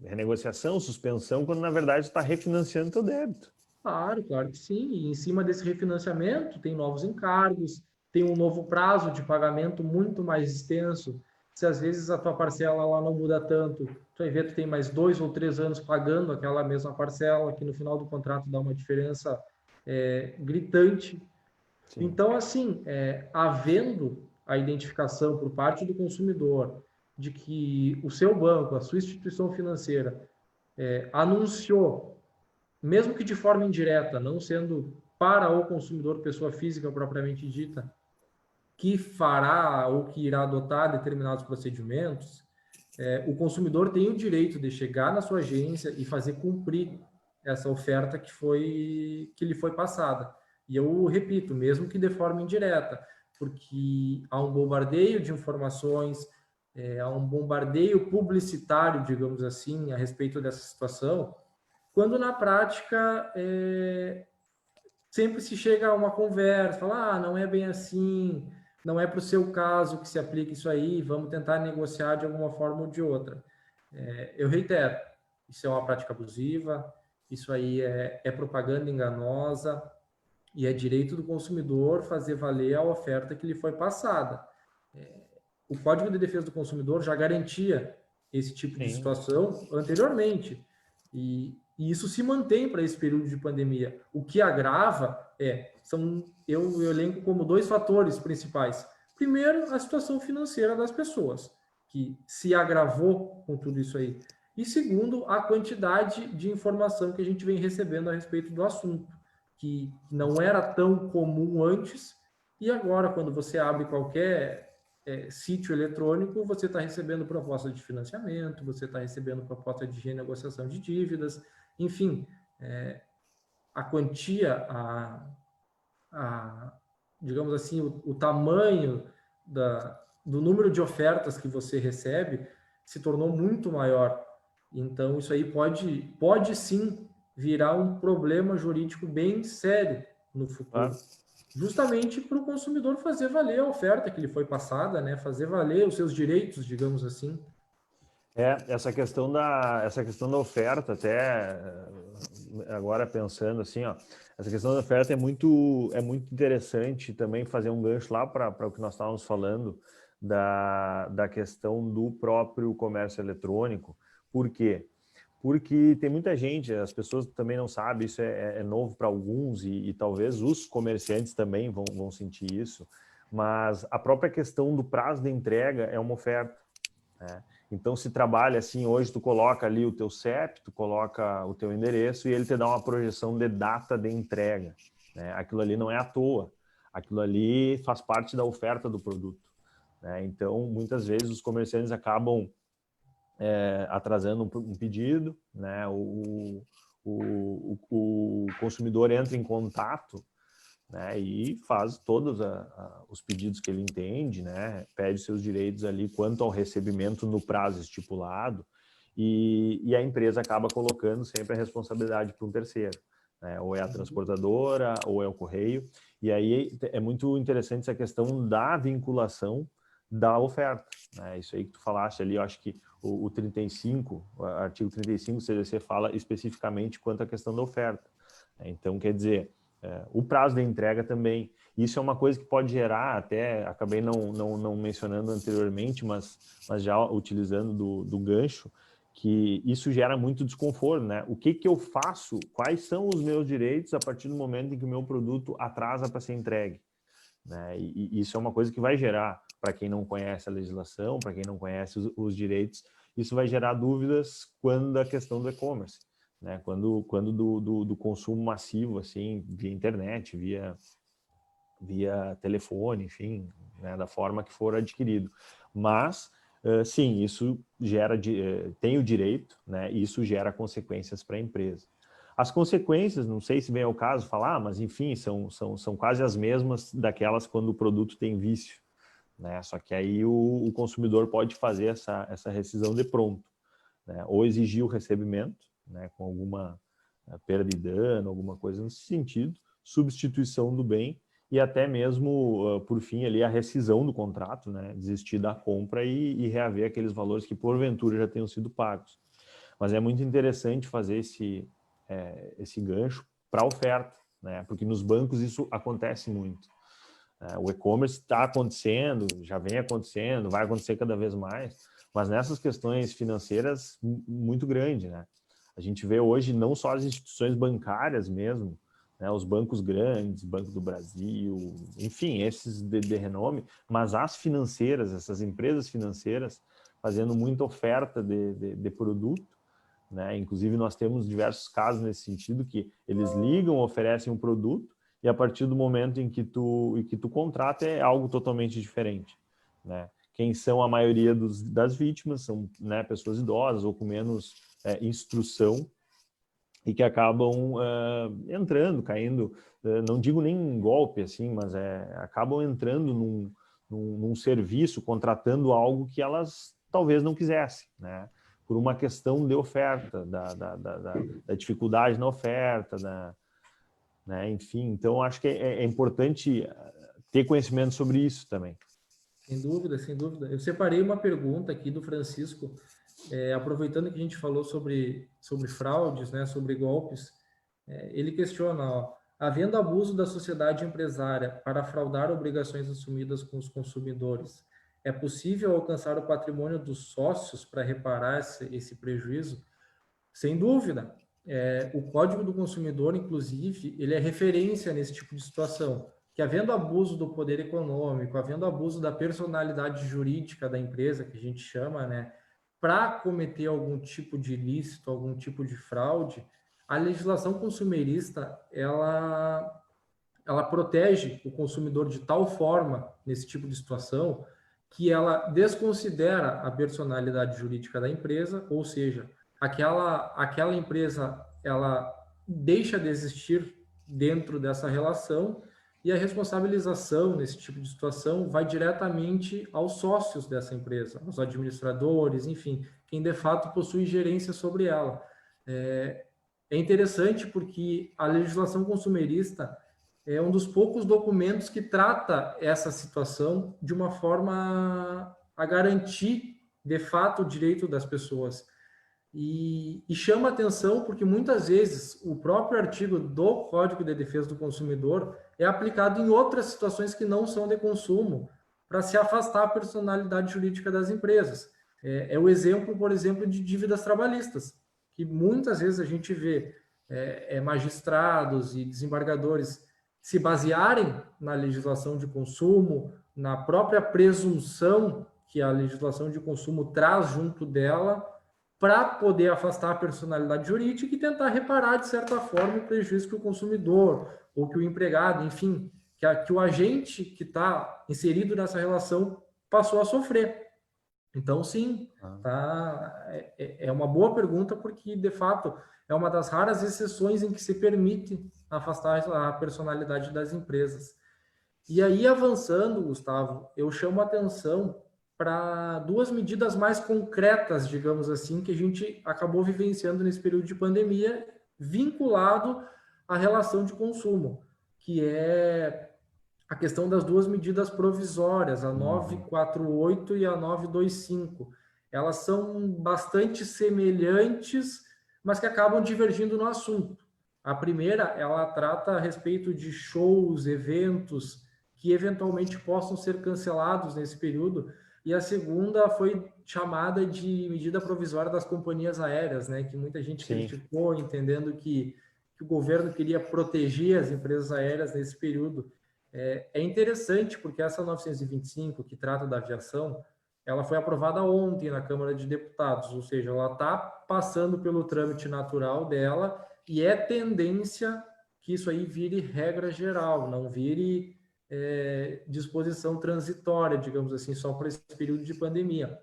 [SPEAKER 2] renegociação, suspensão, quando na verdade está refinanciando teu débito.
[SPEAKER 1] Claro, claro que sim. E em cima desse refinanciamento, tem novos encargos, tem um novo prazo de pagamento muito mais extenso. Se às vezes a tua parcela lá não muda tanto, tu vai ver que tem mais 2 ou 3 anos pagando aquela mesma parcela, que no final do contrato dá uma diferença gritante.
[SPEAKER 2] Sim.
[SPEAKER 1] Então, assim, havendo a identificação por parte do consumidor de que o seu banco, a sua instituição financeira, anunciou, mesmo que de forma indireta, não sendo para o consumidor pessoa física propriamente dita, que fará ou que irá adotar determinados procedimentos, o consumidor tem o direito de chegar na sua agência e fazer cumprir essa oferta que lhe foi passada. E eu repito, mesmo que de forma indireta, porque há um bombardeio de informações, há um bombardeio publicitário, digamos assim, a respeito dessa situação, quando na prática sempre se chega a uma conversa, fala, não é bem assim, não é para o seu caso que se aplica isso aí, vamos tentar negociar de alguma forma ou de outra. Eu reitero, isso é uma prática abusiva, isso aí é propaganda enganosa e é direito do consumidor fazer valer a oferta que lhe foi passada. O Código de Defesa do Consumidor já garantia esse tipo de
[SPEAKER 2] Sim.
[SPEAKER 1] situação anteriormente. E isso se mantém para esse período de pandemia. O que agrava eu elenco como 2 fatores principais. Primeiro, a situação financeira das pessoas, que se agravou com tudo isso aí. E segundo, a quantidade de informação que a gente vem recebendo a respeito do assunto, que não era tão comum antes, e agora, quando você abre qualquer sítio eletrônico, você está recebendo proposta de financiamento, você está recebendo proposta de renegociação de dívidas, enfim, a quantia, digamos assim, o tamanho do número de ofertas que você recebe se tornou muito maior. Então, isso aí pode sim virar um problema jurídico bem sério no futuro.
[SPEAKER 2] Claro.
[SPEAKER 1] Justamente para o consumidor fazer valer a oferta que lhe foi passada, né? Fazer valer os seus direitos, digamos assim.
[SPEAKER 2] Essa questão da oferta, até agora pensando assim, ó, essa questão da oferta é muito interessante também fazer um gancho lá para o que nós estávamos falando da questão do próprio comércio eletrônico. Por quê? Porque tem muita gente, as pessoas também não sabem, isso é novo para alguns e talvez os comerciantes também vão sentir isso, mas a própria questão do prazo de entrega é uma oferta, né? Então, se trabalha assim, hoje tu coloca ali o teu CEP, tu coloca o teu endereço e ele te dá uma projeção de data de entrega, né? Aquilo ali não é à toa, aquilo ali faz parte da oferta do produto, né? Então, muitas vezes os comerciantes acabam atrasando um pedido, né? O consumidor entra em contato, né, e faz todos os pedidos que ele entende, né, pede seus direitos ali quanto ao recebimento no prazo estipulado, e a empresa acaba colocando sempre a responsabilidade para um terceiro, né, ou é a transportadora, ou é o correio, e aí é muito interessante essa questão da vinculação da oferta, né, isso aí que tu falaste ali, eu acho que o 35, o artigo 35 do CDC fala especificamente quanto à questão da oferta, né, então quer dizer, o prazo de entrega também. Isso é uma coisa que pode gerar, até acabei não mencionando anteriormente, mas já utilizando do gancho, que isso gera muito desconforto, né? O que eu faço? Quais são os meus direitos a partir do momento em que o meu produto atrasa para ser entregue? Né? E isso é uma coisa que vai gerar, para quem não conhece a legislação, para quem não conhece os direitos, isso vai gerar dúvidas quando a questão do e-commerce. Né? Quando do consumo massivo, assim, via internet, via telefone, enfim, né? Da forma que for adquirido. Mas, sim, isso gera, tem o direito, né? E isso gera consequências para a empresa. As consequências, não sei se vem ao caso falar, mas enfim, são quase as mesmas daquelas quando o produto tem vício, né? Só que aí o consumidor pode fazer essa rescisão de pronto, né? Ou exigir o recebimento, né, com alguma perda e dano, alguma coisa nesse sentido, substituição do bem, e até mesmo, por fim, ali a rescisão do contrato, né? Desistir da compra e reaver aqueles valores que porventura já tenham sido pagos. Mas é muito interessante fazer esse gancho para a oferta, né? Porque nos bancos isso acontece muito. O e-commerce está acontecendo, já vem acontecendo, vai acontecer cada vez mais, mas nessas questões financeiras, muito grande, né? A gente vê hoje não só as instituições bancárias mesmo, né, os bancos grandes, Banco do Brasil, enfim, esses de renome, mas as financeiras, essas empresas financeiras, fazendo muita oferta de produto, né? Inclusive, nós temos diversos casos nesse sentido, que eles ligam, oferecem um produto, e a partir do momento em que tu contrata é algo totalmente diferente, né? Quem são a maioria das vítimas são, né, pessoas idosas ou com menos instrução e que acabam entrando, caindo, não digo nem em golpe, assim, mas acabam entrando num serviço, contratando algo que elas talvez não quisessem, né? Por uma questão de oferta, da dificuldade na oferta, né? Enfim, então acho que é importante ter conhecimento sobre isso também.
[SPEAKER 1] Sem dúvida, sem dúvida. Eu separei uma pergunta aqui do Francisco, aproveitando que a gente falou sobre fraudes, né, sobre golpes. Ele questiona, ó, havendo abuso da sociedade empresária para fraudar obrigações assumidas com os consumidores, é possível alcançar o patrimônio dos sócios para reparar esse prejuízo? Sem dúvida. O Código do Consumidor, inclusive, ele é referência nesse tipo de situação, que havendo abuso do poder econômico, havendo abuso da personalidade jurídica da empresa, que a gente chama, né, para cometer algum tipo de ilícito, algum tipo de fraude, a legislação consumerista, ela protege o consumidor de tal forma, nesse tipo de situação, que ela desconsidera a personalidade jurídica da empresa, ou seja, aquela empresa, ela deixa de existir dentro dessa relação e a responsabilização nesse tipo de situação vai diretamente aos sócios dessa empresa, aos administradores, enfim, quem de fato possui gerência sobre ela. É interessante porque a legislação consumerista é um dos poucos documentos que trata essa situação de uma forma a garantir, de fato, o direito das pessoas. E chama atenção porque muitas vezes o próprio artigo do Código de Defesa do Consumidor é aplicado em outras situações que não são de consumo, para se afastar a personalidade jurídica das empresas. É o exemplo, por exemplo, de dívidas trabalhistas, que muitas vezes a gente vê magistrados e desembargadores se basearem na legislação de consumo, na própria presunção que a legislação de consumo traz junto dela, para poder afastar a personalidade jurídica e tentar reparar, de certa forma, o prejuízo que o consumidor ou que o empregado, enfim, que o agente que está inserido nessa relação passou a sofrer. Então, sim, tá, é uma boa pergunta, porque, de fato, é uma das raras exceções em que se permite afastar a personalidade das empresas. E aí, avançando, Gustavo, eu chamo a atenção para duas medidas mais concretas, digamos assim, que a gente acabou vivenciando nesse período de pandemia, vinculado à relação de consumo, que é a questão das duas medidas provisórias, a 948 e a 925. Elas são bastante semelhantes, mas que acabam divergindo no assunto. A primeira, ela trata a respeito de shows, eventos que eventualmente possam ser cancelados nesse período, e a segunda foi chamada de medida provisória das companhias aéreas, né, que muita gente criticou, entendendo que o governo queria proteger as empresas aéreas nesse período. É interessante porque essa 925, que trata da aviação, ela foi aprovada ontem na Câmara de Deputados, ou seja, ela está passando pelo trâmite natural dela e é tendência que isso aí vire regra geral, não vire disposição transitória, digamos assim, só por esse período de pandemia.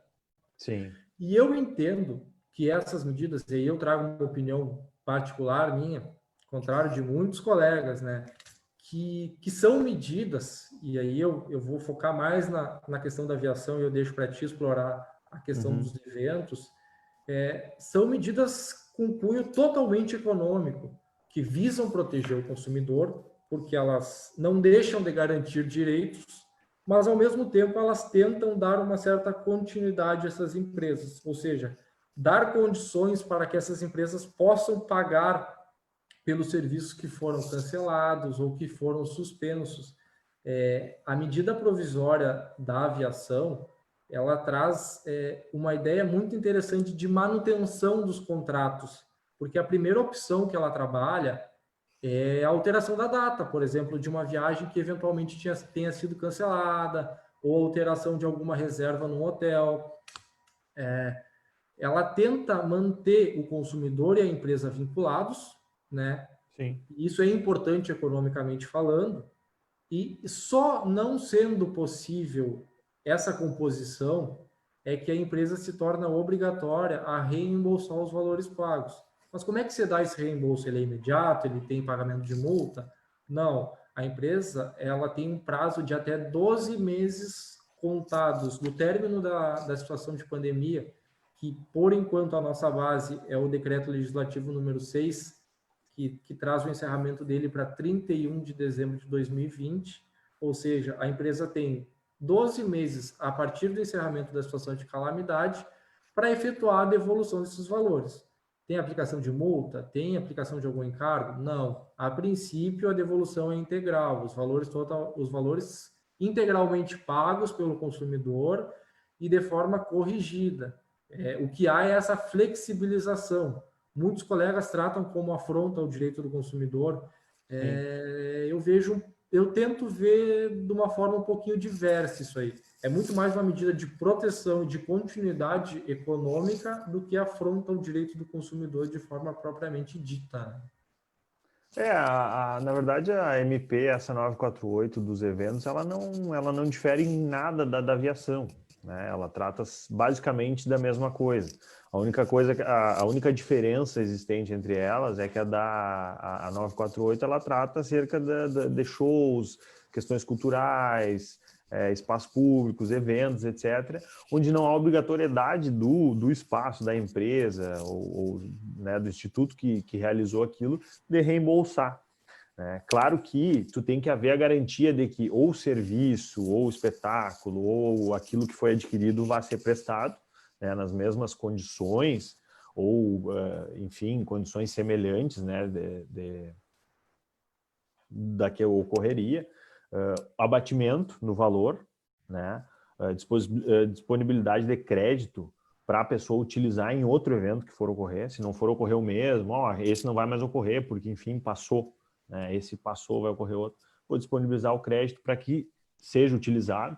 [SPEAKER 2] Sim.
[SPEAKER 1] E eu entendo que essas medidas, e aí eu trago uma opinião particular minha, contrário de muitos colegas, né, que são medidas, e aí eu vou focar mais na questão da aviação e eu deixo para ti explorar a questão dos eventos, são medidas com cunho totalmente econômico, que visam proteger o consumidor, porque elas não deixam de garantir direitos, mas, ao mesmo tempo, elas tentam dar uma certa continuidade a essas empresas, ou seja, dar condições para que essas empresas possam pagar pelos serviços que foram cancelados ou que foram suspensos. A medida provisória da aviação, ela traz uma ideia muito interessante de manutenção dos contratos, porque a primeira opção que ela trabalha é a alteração da data, por exemplo, de uma viagem que eventualmente tenha sido cancelada, ou alteração de alguma reserva num hotel. Ela tenta manter o consumidor e a empresa vinculados, né?
[SPEAKER 2] Sim.
[SPEAKER 1] Isso é importante economicamente falando, e só não sendo possível essa composição é que a empresa se torna obrigatória a reembolsar os valores pagos. Mas como é que você dá esse reembolso? Ele é imediato? Ele tem pagamento de multa? Não. A empresa ela tem um prazo de até 12 meses contados do término da situação de pandemia, que, por enquanto, a nossa base é o Decreto Legislativo número 6, que traz o encerramento dele para 31 de dezembro de 2020, ou seja, a empresa tem 12 meses a partir do encerramento da situação de calamidade para efetuar a devolução desses valores. Tem aplicação de multa? Tem aplicação de algum encargo? Não. A princípio, a devolução é integral, os valores integralmente pagos pelo consumidor e de forma corrigida. O que há é essa flexibilização. Muitos colegas tratam como afronta ao direito do consumidor. Eu tento ver de uma forma um pouquinho diversa isso aí. É muito mais uma medida de proteção e de continuidade econômica do que afronta o direito do consumidor de forma propriamente dita.
[SPEAKER 2] Na verdade, a MP, essa 948 dos eventos, ela não difere em nada da aviação, né? Ela trata basicamente da mesma coisa. A única diferença existente entre elas é que a 948 ela trata acerca de shows, questões culturais, espaços públicos, eventos, etc., onde não há obrigatoriedade do espaço, da empresa ou né, do instituto que realizou aquilo de reembolsar. Claro que tu tem que haver a garantia de que ou o serviço, ou o espetáculo, ou aquilo que foi adquirido vai ser prestado, né, nas mesmas condições, ou, enfim, condições semelhantes, né, da que ocorreria, abatimento no valor, né, disponibilidade de crédito para a pessoa utilizar em outro evento que for ocorrer. Se não for ocorrer o mesmo, esse não vai mais ocorrer, porque, enfim, passou. Esse passou, vai ocorrer outro. Vou disponibilizar o crédito para que seja utilizado,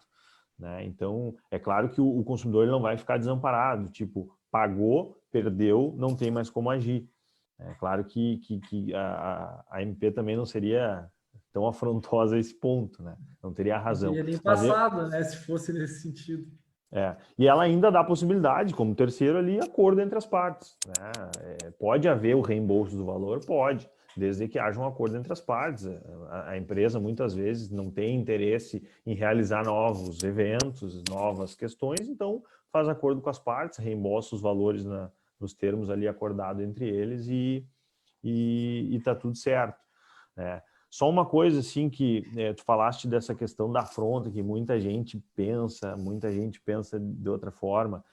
[SPEAKER 2] né? Então, é claro que o consumidor ele não vai ficar desamparado, tipo, pagou, perdeu, não tem mais como agir. É claro que a MP também não seria tão afrontosa a esse ponto, né? Não teria razão.
[SPEAKER 1] Não seria nem passada, né, se fosse nesse sentido.
[SPEAKER 2] E ela ainda dá a possibilidade, como terceiro ali, acordo entre as partes, né? Pode haver o reembolso do valor? Pode, desde que haja um acordo entre as partes. A empresa, muitas vezes, não tem interesse em realizar novos eventos, novas questões, então faz acordo com as partes, reembolsa os valores nos termos ali acordados entre eles e tá tudo certo, né? Só uma coisa, assim, que tu falaste dessa questão da afronta, que muita gente pensa de outra forma.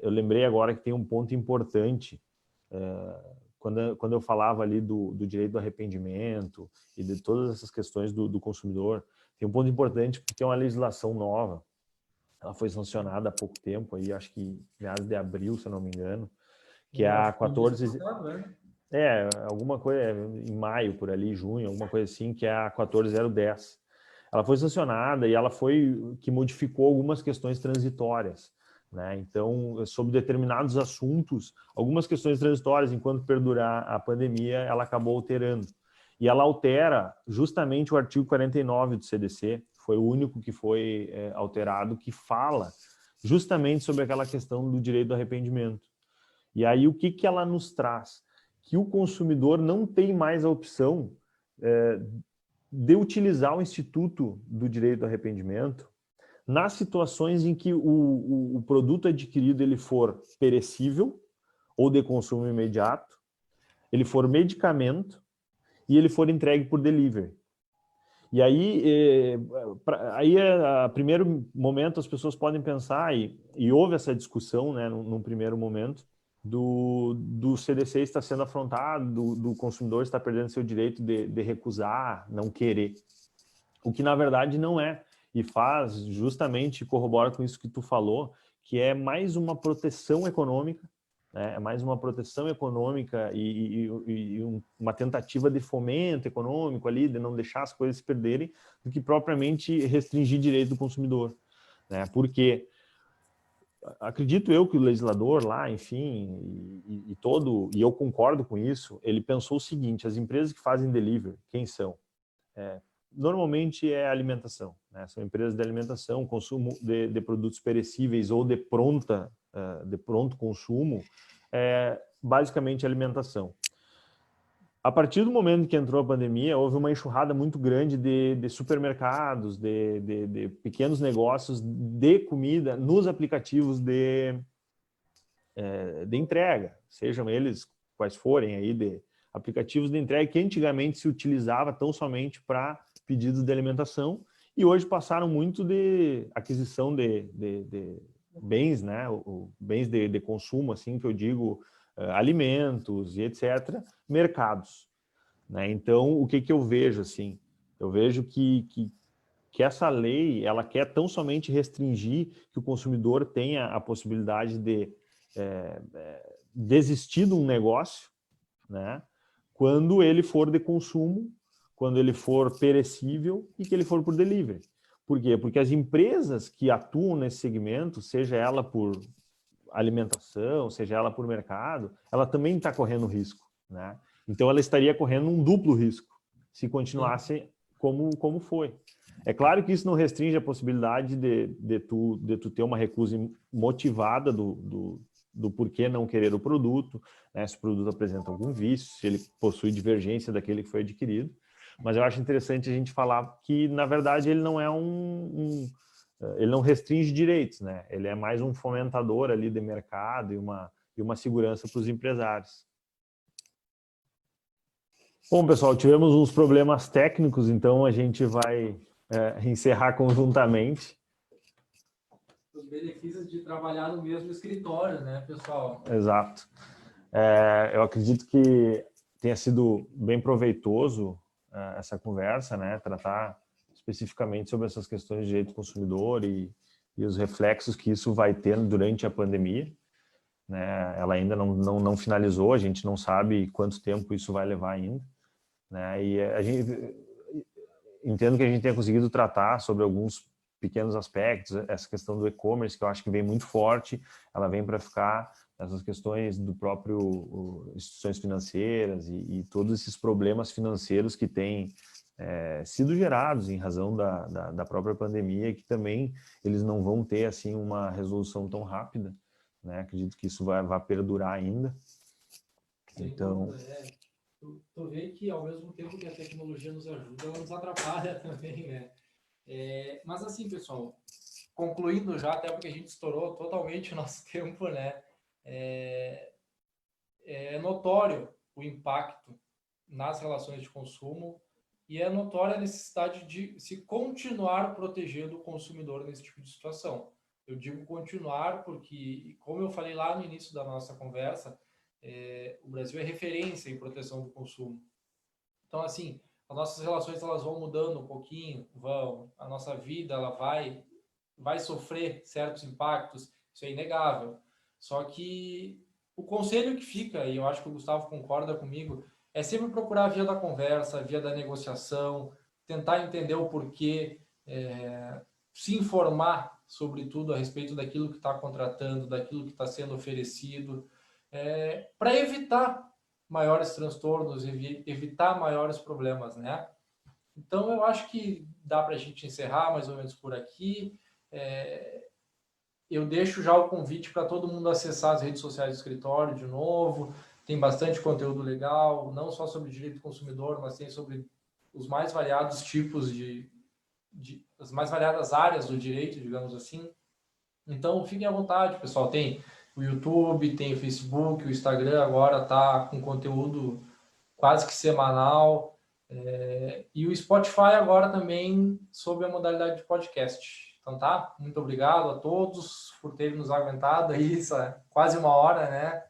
[SPEAKER 2] Eu lembrei agora que tem um ponto importante, quando eu falava ali do direito do arrependimento e de todas essas questões do consumidor, tem um ponto importante porque é uma legislação nova. Ela foi sancionada há pouco tempo, aí, acho que meados de abril, se eu não me engano, que é a 14... alguma coisa, em maio, por ali, junho, alguma coisa assim, que é a 14010. Ela foi sancionada e ela que modificou algumas questões transitórias, né? Então, sobre determinados assuntos, algumas questões transitórias, enquanto perdurar a pandemia, ela acabou alterando. E ela altera justamente o artigo 49 do CDC, foi o único que foi alterado, que fala justamente sobre aquela questão do direito do arrependimento. E aí, o que ela nos traz? Que o consumidor não tem mais a opção de utilizar o instituto do direito do arrependimento nas situações em que o produto adquirido ele for perecível ou de consumo imediato, ele for medicamento e ele for entregue por delivery. E aí, a primeiro momento, as pessoas podem pensar, e houve essa discussão, né, num primeiro momento, do CDC está sendo afrontado, do consumidor está perdendo seu direito de recusar, não querer. O que, na verdade, não é. E faz, justamente, corrobora com isso que tu falou, que é mais uma proteção econômica, né? É mais uma proteção econômica e uma tentativa de fomento econômico ali, de não deixar as coisas se perderem, do que propriamente restringir direito do consumidor, né? Porque acredito eu que o legislador lá, enfim, e eu concordo com isso, ele pensou o seguinte: as empresas que fazem delivery, quem são? Normalmente é alimentação, né? São empresas de alimentação, consumo de produtos perecíveis ou de pronto consumo, basicamente alimentação. A partir do momento que entrou a pandemia, houve uma enxurrada muito grande de supermercados, de pequenos negócios de comida nos aplicativos de entrega, sejam eles quais forem aí, de aplicativos de entrega que antigamente se utilizava tão somente para pedidos de alimentação, e hoje passaram muito de aquisição de bens, né, bens de consumo, assim que eu digo, alimentos e etc., mercados, né? Então, o que eu vejo, assim? Eu vejo que essa lei, ela quer tão somente restringir que o consumidor tenha a possibilidade de desistir de um negócio, né, quando ele for de consumo, quando ele for perecível e que ele for por delivery. Por quê? Porque as empresas que atuam nesse segmento, seja ela por alimentação, seja ela por mercado, ela também está correndo risco, né? Então ela estaria correndo um duplo risco se continuasse como foi. É claro que isso não restringe a possibilidade de tu ter uma recusa motivada do porquê não querer o produto, né? Se o produto apresenta algum vício, se ele possui divergência daquele que foi adquirido. Mas eu acho interessante a gente falar que, na verdade, ele não é ele não restringe direitos, né? Ele é mais um fomentador ali de mercado e uma segurança para os empresários. Bom, pessoal, tivemos uns problemas técnicos, então a gente vai encerrar conjuntamente.
[SPEAKER 1] Os benefícios de trabalhar no mesmo escritório, né, pessoal?
[SPEAKER 2] Exato. Eu acredito que tenha sido bem proveitoso essa conversa, né? Tratar especificamente sobre essas questões de direito do consumidor e os reflexos que isso vai ter durante a pandemia, né? Ela ainda não finalizou, a gente não sabe quanto tempo isso vai levar ainda, né? E a gente entendo que a gente tenha conseguido tratar sobre alguns pequenos aspectos, essa questão do e-commerce, que eu acho que vem muito forte, ela vem para ficar, essas questões do próprio instituições financeiras e todos esses problemas financeiros que têm sido gerados em razão da própria pandemia, que também eles não vão ter assim uma resolução tão rápida, né? Acredito que isso vai perdurar ainda. Então,
[SPEAKER 1] tu vê que ao mesmo tempo que a tecnologia nos ajuda, ela nos atrapalha também, né? Mas assim, pessoal, concluindo já, até porque a gente estourou totalmente o nosso tempo, né? É notório o impacto nas relações de consumo e é notória a necessidade de se continuar protegendo o consumidor nesse tipo de situação. Eu digo continuar porque, como eu falei lá no início da nossa conversa, o Brasil é referência em proteção do consumo. Então, assim, as nossas relações elas vão mudando um pouquinho, a nossa vida ela vai sofrer certos impactos, isso é inegável. Só que o conselho que fica, e eu acho que o Gustavo concorda comigo, é sempre procurar a via da conversa, a via da negociação, tentar entender o porquê, se informar sobre tudo a respeito daquilo que está contratando, daquilo que está sendo oferecido, para evitar maiores transtornos, evitar maiores problemas, né? Então, eu acho que dá para a gente encerrar mais ou menos por aqui. Eu deixo já o convite para todo mundo acessar as redes sociais do escritório de novo. Tem bastante conteúdo legal, não só sobre direito do consumidor, mas tem sobre os mais variados tipos as mais variadas áreas do direito, digamos assim. Então, fiquem à vontade, pessoal. Tem o YouTube, tem o Facebook, o Instagram agora está com conteúdo quase que semanal. E o Spotify agora também sob a modalidade de podcast. Então tá, muito obrigado a todos por terem nos aguentado aí, quase uma hora, né?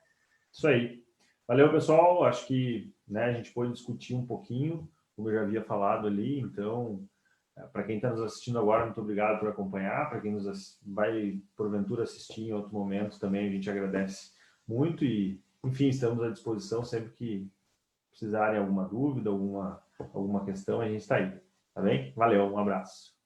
[SPEAKER 2] Isso aí. Valeu, pessoal. Acho que, né, a gente pôde discutir um pouquinho, como eu já havia falado ali. Então, para quem está nos assistindo agora, muito obrigado por acompanhar. Para quem vai, porventura, assistir em outro momento também, a gente agradece muito. E, enfim, estamos à disposição sempre que precisarem alguma dúvida, alguma questão, a gente está aí. Tá bem? Valeu, um abraço.